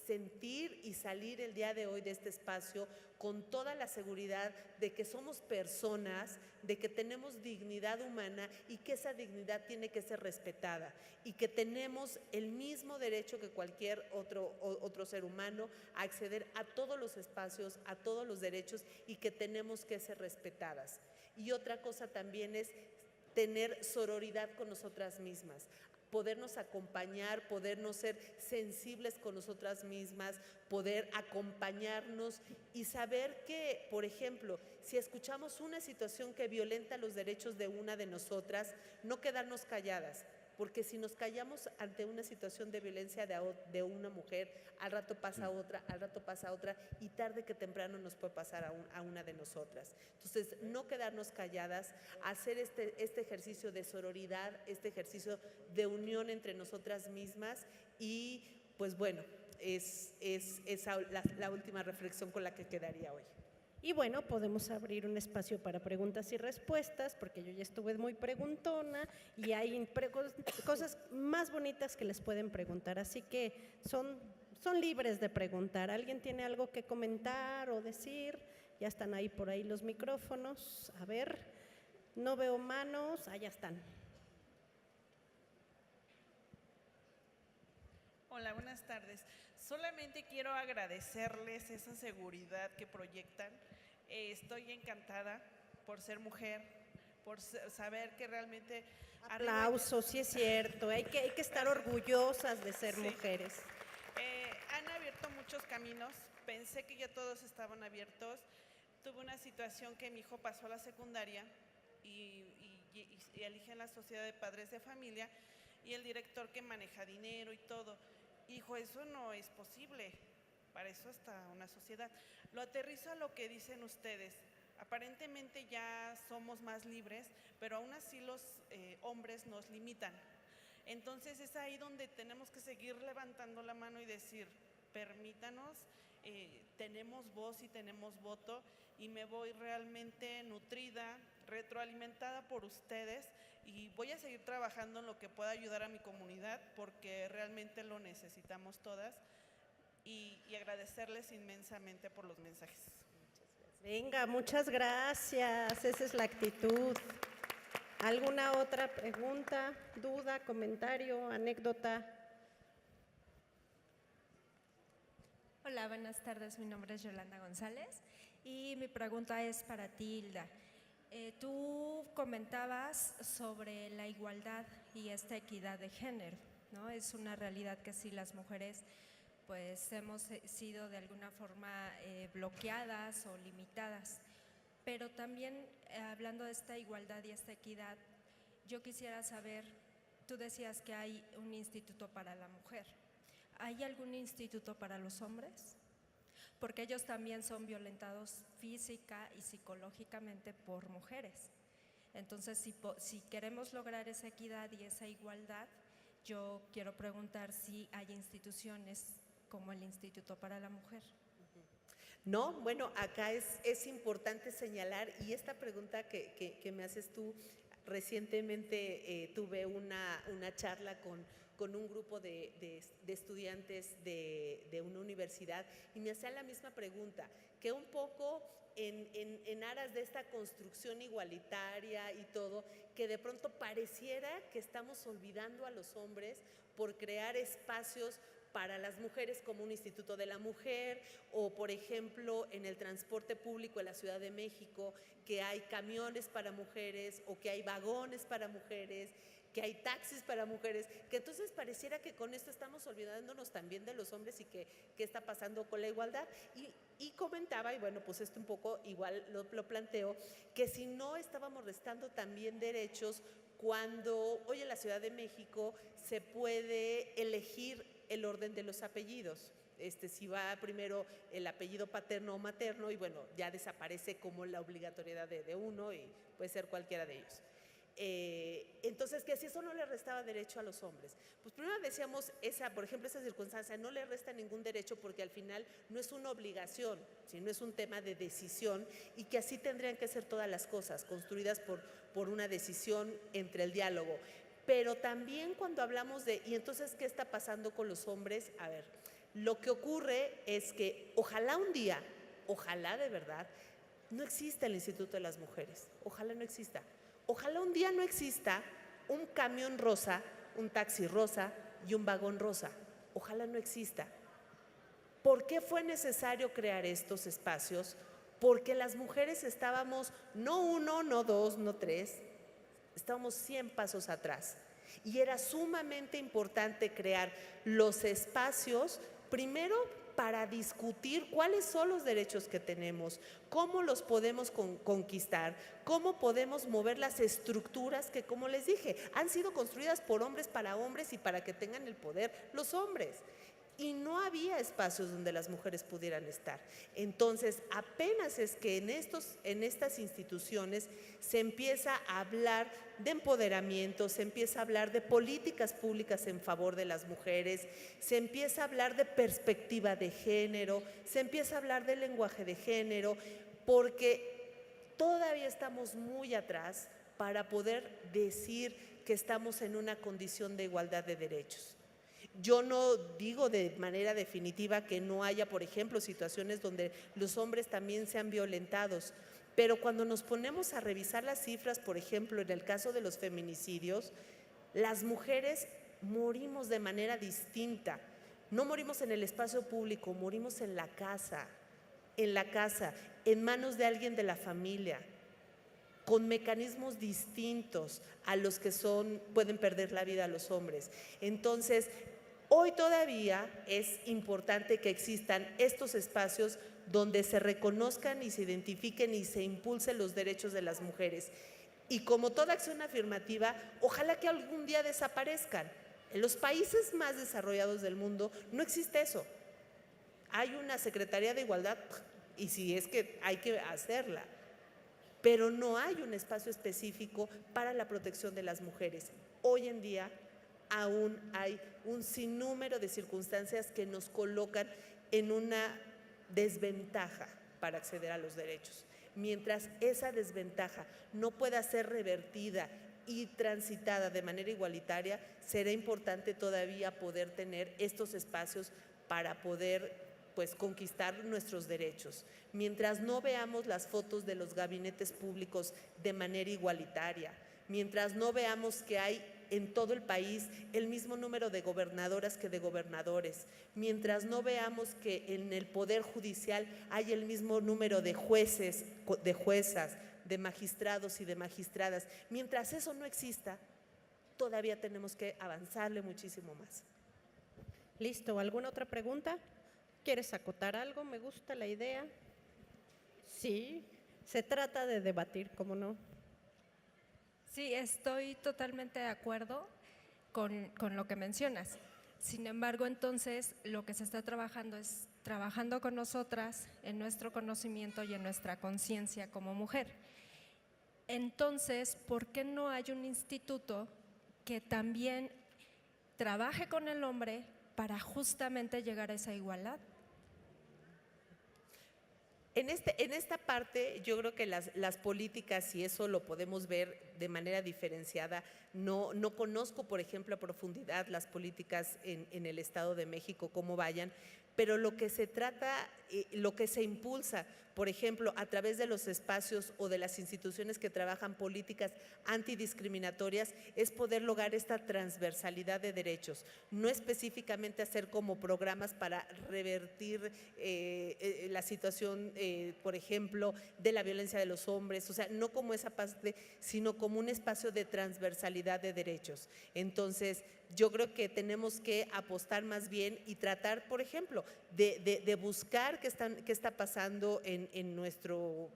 sentir y salir el día de hoy de este espacio con toda la seguridad de que somos personas, de que tenemos dignidad humana y que esa dignidad tiene que ser respetada y que tenemos el mismo derecho que cualquier otro ser humano a acceder a todos los espacios, a todos los derechos y que tenemos que ser respetadas. Y otra cosa también es tener sororidad con nosotras mismas, podernos acompañar, podernos ser sensibles con nosotras mismas, poder acompañarnos y saber que, por ejemplo, si escuchamos una situación que violenta los derechos de una de nosotras, no quedarnos calladas, porque si nos callamos ante una situación de violencia de una mujer, al rato pasa otra, al rato pasa otra, y tarde que temprano nos puede pasar a una de nosotras. Entonces, no quedarnos calladas, hacer este ejercicio de sororidad, este ejercicio de unión entre nosotras mismas, y pues bueno, es la última reflexión con la que quedaría hoy. Y bueno, podemos abrir un espacio para preguntas y respuestas, porque yo ya estuve muy preguntona y hay cosas más bonitas que les pueden preguntar, así que son libres de preguntar. ¿Alguien tiene algo que comentar o decir? Ya están ahí por ahí los micrófonos. A ver, no veo manos, allá están. Hola, buenas tardes. Solamente quiero agradecerles esa seguridad que proyectan. Estoy encantada por ser mujer, por saber que realmente… Aplausos, sí es cierto, hay que estar orgullosas de ser mujeres. Han abierto muchos caminos, pensé que ya todos estaban abiertos. Tuve una situación que mi hijo pasó a la secundaria y eligen la sociedad de padres de familia, y el director que maneja dinero y todo. Hijo, eso no es posible, para eso está una sociedad. Lo aterrizo a lo que dicen ustedes. Aparentemente ya somos más libres, pero aún así los hombres nos limitan. Entonces es ahí donde tenemos que seguir levantando la mano y decir, permítanos, tenemos voz y tenemos voto, y me voy realmente nutrida, retroalimentada por ustedes, y voy a seguir trabajando en lo que pueda ayudar a mi comunidad, porque realmente lo necesitamos todas, y agradecerles inmensamente por los mensajes. Venga, muchas gracias, esa es la actitud. ¿Alguna otra pregunta, duda, comentario, anécdota? Hola, buenas tardes. Mi nombre es Yolanda González y mi pregunta es para ti, Hilda. Tú comentabas sobre la igualdad y esta equidad de género, ¿no? Es una realidad que sí, las mujeres pues hemos sido de alguna forma bloqueadas o limitadas, pero también hablando de esta igualdad y esta equidad, yo quisiera saber, tú decías que hay un instituto para la mujer. ¿Hay algún instituto para los hombres? Porque ellos también son violentados física y psicológicamente por mujeres. Entonces, si queremos lograr esa equidad y esa igualdad, yo quiero preguntar si hay instituciones como el Instituto para la Mujer. No, bueno, acá es importante señalar, y esta pregunta que me haces tú, recientemente tuve una charla con un grupo de estudiantes de una universidad, y me hacían la misma pregunta, que un poco en aras de esta construcción igualitaria y todo, que de pronto pareciera que estamos olvidando a los hombres por crear espacios para las mujeres como un instituto de la mujer, o por ejemplo en el transporte público en la Ciudad de México, que hay camiones para mujeres o que hay vagones para mujeres, que hay taxis para mujeres, que entonces pareciera que con esto estamos olvidándonos también de los hombres y qué está pasando con la igualdad. Y comentaba, y bueno, pues esto un poco igual lo planteo, que si no estábamos restando también derechos cuando hoy en la Ciudad de México se puede elegir el orden de los apellidos, si va primero el apellido paterno o materno, y bueno, ya desaparece como la obligatoriedad de uno y puede ser cualquiera de ellos. Entonces, que si eso no le restaba derecho a los hombres, pues primero decíamos, por ejemplo, esa circunstancia no le resta ningún derecho porque al final no es una obligación, sino es un tema de decisión, y que así tendrían que ser todas las cosas, construidas por una decisión entre el diálogo. Pero también cuando hablamos ¿y entonces qué está pasando con los hombres? A ver, lo que ocurre es que ojalá un día, ojalá de verdad, no exista el Instituto de las Mujeres, ojalá no exista. Ojalá un día no exista un camión rosa, un taxi rosa y un vagón rosa. Ojalá no exista. ¿Por qué fue necesario crear estos espacios? Porque las mujeres estábamos, no uno, no dos, no tres, estábamos 100 pasos atrás. Y era sumamente importante crear los espacios, primero para discutir cuáles son los derechos que tenemos, cómo los podemos conquistar, cómo podemos mover las estructuras que, como les dije, han sido construidas por hombres y para que tengan el poder los hombres. Y no había espacios donde las mujeres pudieran estar. Entonces, apenas es que en estas instituciones se empieza a hablar de empoderamiento, se empieza a hablar de políticas públicas en favor de las mujeres, se empieza a hablar de perspectiva de género, se empieza a hablar del lenguaje de género, porque todavía estamos muy atrás para poder decir que estamos en una condición de igualdad de derechos. Yo no digo de manera definitiva que no haya, por ejemplo, situaciones donde los hombres también sean violentados, pero cuando nos ponemos a revisar las cifras, por ejemplo, en el caso de los feminicidios, las mujeres morimos de manera distinta. No morimos en el espacio público, morimos en la casa, en manos de alguien de la familia, con mecanismos distintos a los que pueden perder la vida los hombres. Entonces, hoy todavía es importante que existan estos espacios donde se reconozcan y se identifiquen y se impulsen los derechos de las mujeres. Y como toda acción afirmativa, ojalá que algún día desaparezcan. En los países más desarrollados del mundo no existe eso. Hay una Secretaría de Igualdad y si es que hay que hacerla, pero no hay un espacio específico para la protección de las mujeres. Hoy en día aún hay un sinnúmero de circunstancias que nos colocan en una desventaja para acceder a los derechos. Mientras esa desventaja no pueda ser revertida y transitada de manera igualitaria, será importante todavía poder tener estos espacios para poder conquistar nuestros derechos. Mientras no veamos las fotos de los gabinetes públicos de manera igualitaria, mientras no veamos que hay en todo el país el mismo número de gobernadoras que de gobernadores, mientras no veamos que en el Poder Judicial hay el mismo número de jueces, de juezas, de magistrados y de magistradas, mientras eso no exista, todavía tenemos que avanzarle muchísimo más. Listo, ¿alguna otra pregunta? ¿Quieres acotar algo? Me gusta la idea. Sí, se trata de debatir, ¿cómo no? Sí, estoy totalmente de acuerdo con lo que mencionas. Sin embargo, entonces, lo que se está trabajando es trabajando con nosotras en nuestro conocimiento y en nuestra conciencia como mujer. Entonces, ¿por qué no hay un instituto que también trabaje con el hombre para justamente llegar a esa igualdad? En esta parte, yo creo que las políticas, y eso lo podemos ver de manera diferenciada, no conozco, por ejemplo, a profundidad las políticas en el Estado de México, cómo vayan, pero lo que se trata, lo que se impulsa, por ejemplo, a través de los espacios o de las instituciones que trabajan políticas antidiscriminatorias, es poder lograr esta transversalidad de derechos, no específicamente hacer como programas para revertir la situación, por ejemplo, de la violencia de los hombres, o sea, no como esa parte, sino como un espacio de transversalidad de derechos. Entonces, yo creo que tenemos que apostar más bien y tratar, por ejemplo, de buscar qué está pasando en nuestro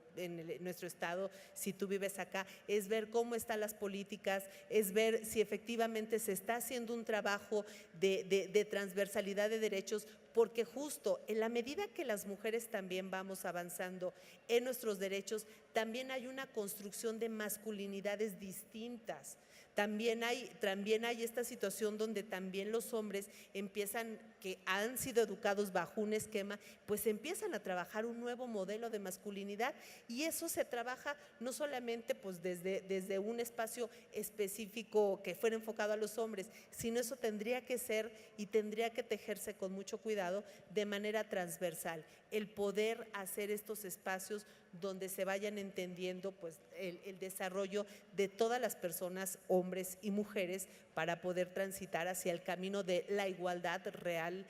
estado, si tú vives acá, es ver cómo están las políticas, es ver si efectivamente se está haciendo un trabajo de transversalidad de derechos, porque justo en la medida que las mujeres también vamos avanzando en nuestros derechos, también hay una construcción de masculinidades distintas. También hay esta situación donde también los hombres empiezan, que han sido educados bajo un esquema, pues empiezan a trabajar un nuevo modelo de masculinidad, y eso se trabaja no solamente desde un espacio específico que fuera enfocado a los hombres, sino eso tendría que ser y tendría que tejerse con mucho cuidado de manera transversal, el poder hacer estos espacios donde se vayan entendiendo el desarrollo de todas las personas, hombres y mujeres, para poder transitar hacia el camino de la igualdad real,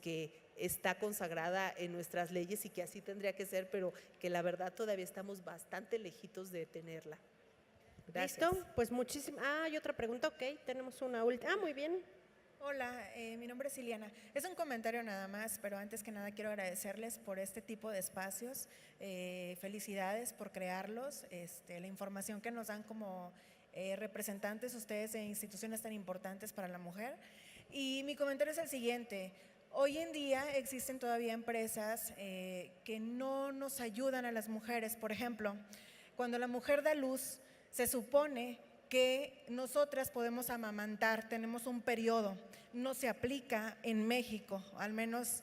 que está consagrada en nuestras leyes y que así tendría que ser, pero que la verdad todavía estamos bastante lejitos de tenerla. Gracias. ¿Listo? Pues muchísimas. Hay otra pregunta, ok, tenemos una última. Muy bien. Hola, mi nombre es Iliana. Es un comentario nada más, pero antes que nada quiero agradecerles por este tipo de espacios. Felicidades por crearlos, la información que nos dan como representantes ustedes de instituciones tan importantes para la mujer. Y mi comentario es el siguiente. Hoy en día existen todavía empresas que no nos ayudan a las mujeres. Por ejemplo, cuando la mujer da luz, se supone que nosotras podemos amamantar, tenemos un periodo, no se aplica en México, al menos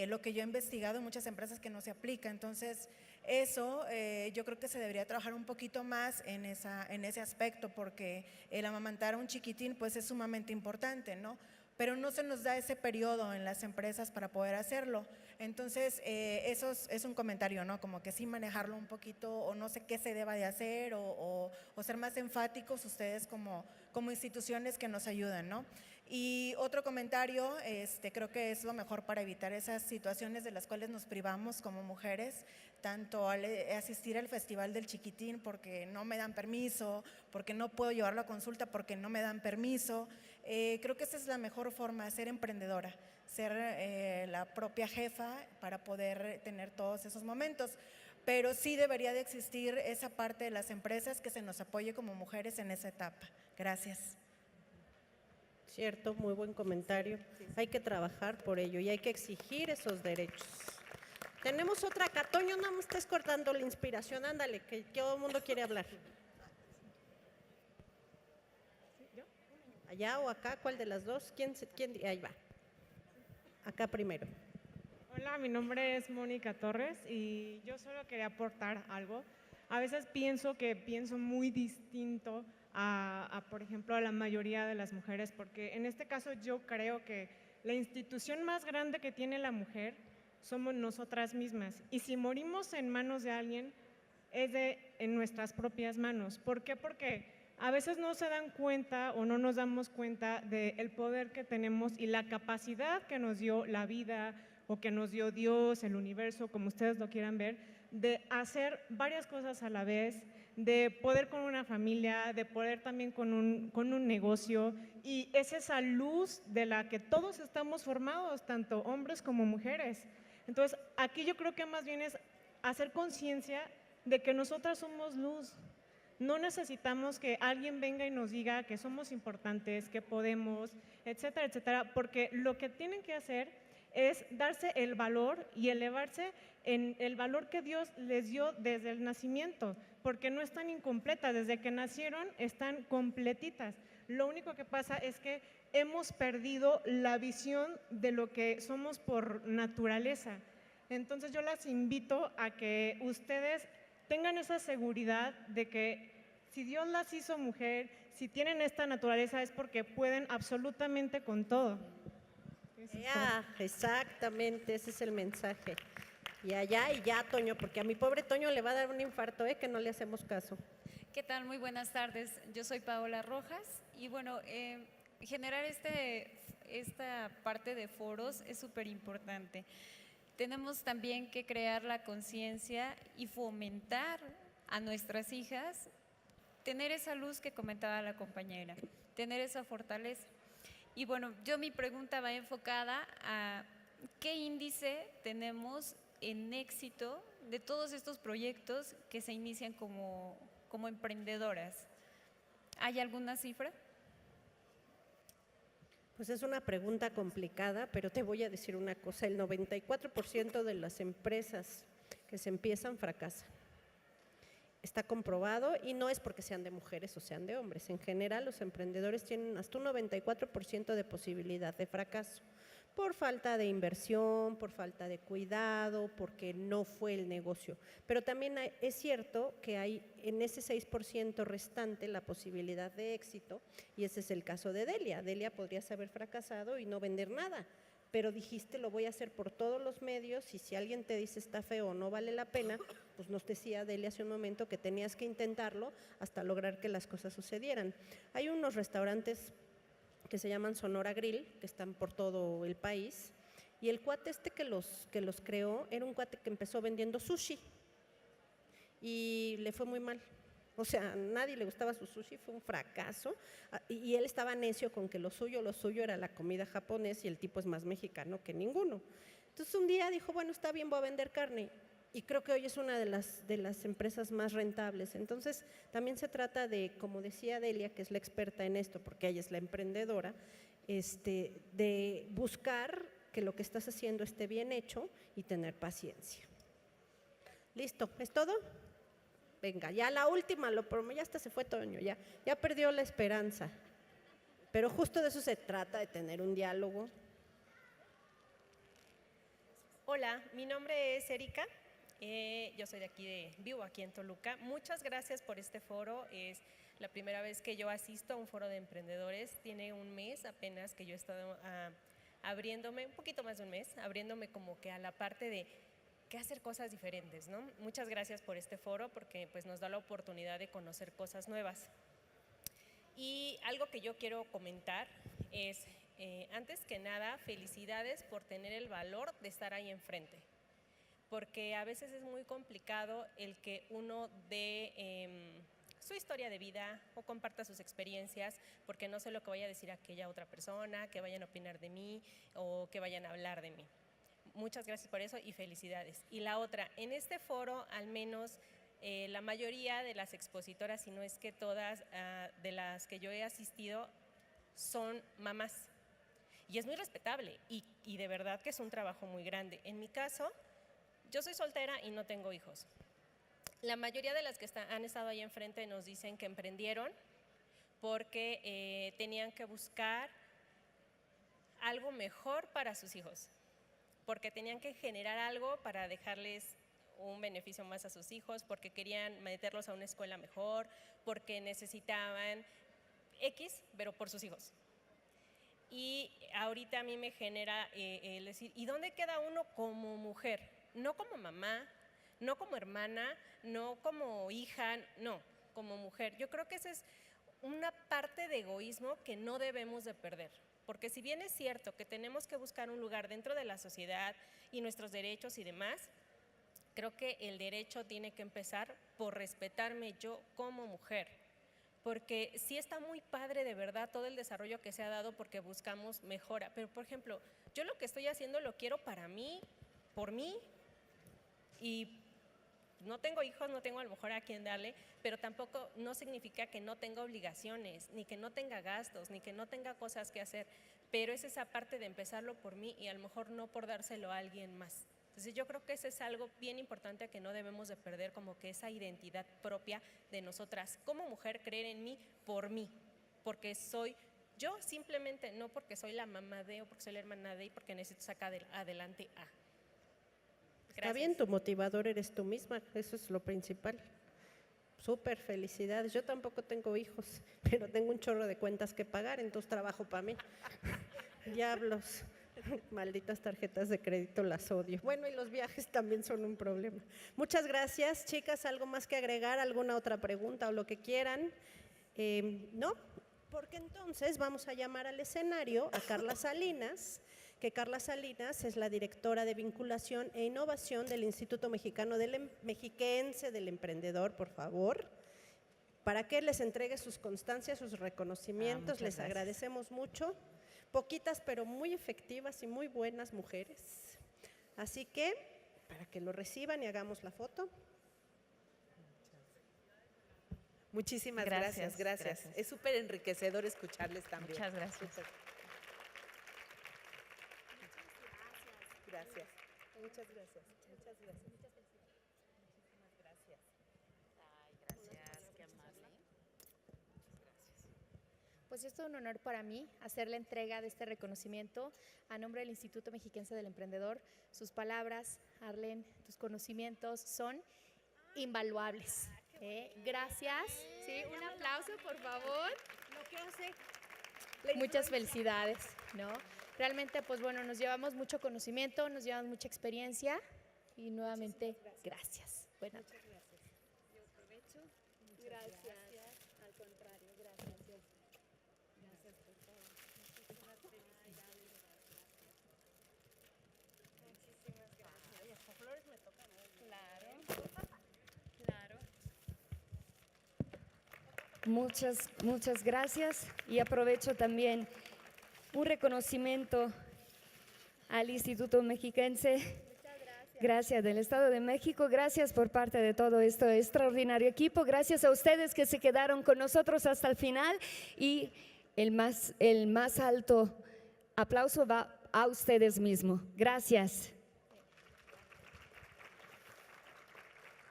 lo que yo he investigado en muchas empresas que no se aplica. Entonces, eso yo creo que se debería trabajar un poquito más en ese aspecto, porque el amamantar a un chiquitín pues es sumamente importante, ¿no? Pero no se nos da ese periodo en las empresas para poder hacerlo. Entonces, eso es un comentario, ¿no? Como que sí manejarlo un poquito, o no sé qué se deba de hacer, o ser más enfáticos ustedes como instituciones que nos ayudan, ¿no? Y otro comentario, creo que es lo mejor para evitar esas situaciones de las cuales nos privamos como mujeres, tanto al asistir al Festival del Chiquitín porque no me dan permiso, porque no puedo llevarlo a consulta porque no me dan permiso. Creo que esa es la mejor forma, ser emprendedora, ser la propia jefa para poder tener todos esos momentos. Pero sí debería de existir esa parte de las empresas que se nos apoye como mujeres en esa etapa. Gracias. Cierto, muy buen comentario. Hay que trabajar por ello y hay que exigir esos derechos. Tenemos otra acá. Toño, no me estés cortando la inspiración. Ándale, que todo el mundo quiere hablar. ¿Allá o acá? ¿Cuál de las dos? ¿Quién? Ahí va. Acá primero. Hola, mi nombre es Mónica Torres y yo solo quería aportar algo. A veces pienso muy distinto por ejemplo, a la mayoría de las mujeres, porque en este caso yo creo que la institución más grande que tiene la mujer somos nosotras mismas. Y si morimos en manos de alguien, es en nuestras propias manos. ¿Por qué? Porque a veces no se dan cuenta o no nos damos cuenta del poder que tenemos y la capacidad que nos dio la vida o que nos dio Dios, el universo, como ustedes lo quieran ver, de hacer varias cosas a la vez, de poder con una familia, de poder también con un negocio, y es esa luz de la que todos estamos formados, tanto hombres como mujeres. Entonces, aquí yo creo que más bien es hacer conciencia de que nosotras somos luz. No necesitamos que alguien venga y nos diga que somos importantes, que podemos, etcétera, etcétera, porque lo que tienen que hacer es darse el valor y elevarse en el valor que Dios les dio desde el nacimiento, porque no están incompletas, desde que nacieron están completitas. Lo único que pasa es que hemos perdido la visión de lo que somos por naturaleza. Entonces yo las invito a que ustedes tengan esa seguridad de que si Dios las hizo mujer, si tienen esta naturaleza es porque pueden absolutamente con todo. Exactamente, ese es el mensaje. Y allá y ya, Toño, porque a mi pobre Toño le va a dar un infarto, que no le hacemos caso. ¿Qué tal? Muy buenas tardes. Yo soy Paola Rojas y bueno, generar esta parte de foros es súper importante. Tenemos también que crear la conciencia y fomentar a nuestras hijas, tener esa luz que comentaba la compañera, tener esa fortaleza. Y bueno, mi pregunta va enfocada a qué índice tenemos en éxito de todos estos proyectos que se inician como emprendedoras. ¿Hay alguna cifra? Pues es una pregunta complicada, pero te voy a decir una cosa, el 94% de las empresas que se empiezan fracasan. Está comprobado y no es porque sean de mujeres o sean de hombres. En general, los emprendedores tienen hasta un 94% de posibilidad de fracaso por falta de inversión, por falta de cuidado, porque no fue el negocio. Pero también es cierto que hay en ese 6% restante la posibilidad de éxito, y ese es el caso de Delia. Delia podrías haber fracasado y no vender nada, pero dijiste lo voy a hacer por todos los medios, y si alguien te dice está feo o no vale la pena, pues nos decía Delia hace un momento que tenías que intentarlo hasta lograr que las cosas sucedieran. Hay unos restaurantes que se llaman Sonora Grill, que están por todo el país, y el cuate que los creó era un cuate que empezó vendiendo sushi y le fue muy mal. O sea, a nadie le gustaba su sushi, fue un fracaso. Y él estaba necio con que lo suyo era la comida japonesa y el tipo es más mexicano que ninguno. Entonces un día dijo, bueno, está bien, voy a vender carne. Y creo que hoy es una de las empresas más rentables. Entonces también se trata de, como decía Delia, que es la experta en esto, porque ella es la emprendedora, de buscar que lo que estás haciendo esté bien hecho y tener paciencia. ¿Listo? ¿Es todo? Venga, ya la última, ya hasta se fue Toño, ya perdió la esperanza. Pero justo de eso se trata, de tener un diálogo. Hola, mi nombre es Erika, yo soy vivo aquí en Toluca. Muchas gracias por este foro, es la primera vez que yo asisto a un foro de emprendedores, tiene un mes apenas que yo he estado abriéndome, un poquito más de un mes, abriéndome como que a la parte de qué hacer cosas diferentes, ¿no? Muchas gracias por este foro porque pues nos da la oportunidad de conocer cosas nuevas. Y algo que yo quiero comentar es, antes que nada, felicidades por tener el valor de estar ahí enfrente, porque a veces es muy complicado el que uno dé su historia de vida o comparta sus experiencias, porque no sé lo que vaya a decir aquella otra persona, que vayan a opinar de mí o que vayan a hablar de mí. Muchas gracias por eso y felicidades. Y la otra, en este foro al menos la mayoría de las expositoras, si no es que todas de las que yo he asistido, son mamás. Y es muy respetable y de verdad que es un trabajo muy grande. En mi caso, yo soy soltera y no tengo hijos. La mayoría de las que han estado ahí enfrente nos dicen que emprendieron porque tenían que buscar algo mejor para sus hijos, porque tenían que generar algo para dejarles un beneficio más a sus hijos, porque querían meterlos a una escuela mejor, porque necesitaban X, pero por sus hijos. Y ahorita a mí me genera el decir, ¿y dónde queda uno como mujer? No como mamá, no como hermana, no como hija, no, como mujer. Yo creo que esa es una parte de egoísmo que no debemos de perder. Porque si bien es cierto que tenemos que buscar un lugar dentro de la sociedad y nuestros derechos y demás, creo que el derecho tiene que empezar por respetarme yo como mujer. Porque sí está muy padre de verdad todo el desarrollo que se ha dado porque buscamos mejora. Pero, por ejemplo, yo lo que estoy haciendo lo quiero para mí, por mí, y no tengo hijos, no tengo a lo mejor a quien darle, pero tampoco no significa que no tenga obligaciones, ni que no tenga gastos, ni que no tenga cosas que hacer, pero es esa parte de empezarlo por mí y a lo mejor no por dárselo a alguien más. Entonces yo creo que eso es algo bien importante que no debemos de perder, como que esa identidad propia de nosotras como mujer, creer en mí por mí, porque soy yo simplemente, no porque soy la mamá de o porque soy la hermana de y porque necesito sacar adelante a. Está bien, tu motivador eres tú misma, eso es lo principal. Súper, felicidades. Yo tampoco tengo hijos, pero tengo un chorro de cuentas que pagar, entonces trabajo para mí. Diablos, malditas tarjetas de crédito, las odio. Bueno, y los viajes también son un problema. Muchas gracias, chicas. ¿Algo más que agregar? ¿Alguna otra pregunta o lo que quieran? ¿No? Porque entonces vamos a llamar al escenario a Carla Salinas, que Carla Salinas es la directora de vinculación e innovación del Instituto Mexiquense del Emprendedor, por favor, para que les entregue sus constancias, sus reconocimientos. Les agradecemos mucho. Poquitas, pero muy efectivas y muy buenas mujeres. Así que, para que lo reciban y hagamos la foto. Muchísimas gracias. Es súper enriquecedor escucharles también. Muchas gracias. Gracias. Muchas gracias. Muchas gracias. Muchísimas gracias. Ay, gracias, qué amable. Pues es todo un honor para mí hacer la entrega de este reconocimiento a nombre del Instituto Mexiquense del Emprendedor. Sus palabras, Arlen, tus conocimientos son invaluables. Gracias. Sí, un aplauso, por favor. Muchas felicidades, ¿no? Realmente, pues bueno, nos llevamos mucho conocimiento, nos llevamos mucha experiencia y nuevamente gracias. Buenas tardes. Yo aprovecho. Gracias. Al contrario, gracias. Gracias por todo. Muchísimas felicidades. Muchísimas gracias. Ay, hasta flores me tocan. Claro. Claro. Muchas gracias y aprovecho también un reconocimiento al Instituto Mexiquense. Gracias del Estado de México, gracias por parte de todo este extraordinario equipo, gracias a ustedes que se quedaron con nosotros hasta el final y el más alto aplauso va a ustedes mismos. Gracias.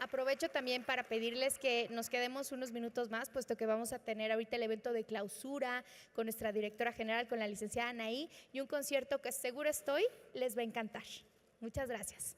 Aprovecho también para pedirles que nos quedemos unos minutos más, puesto que vamos a tener ahorita el evento de clausura con nuestra directora general, con la licenciada Anaí, y un concierto que seguro estoy les va a encantar. Muchas gracias.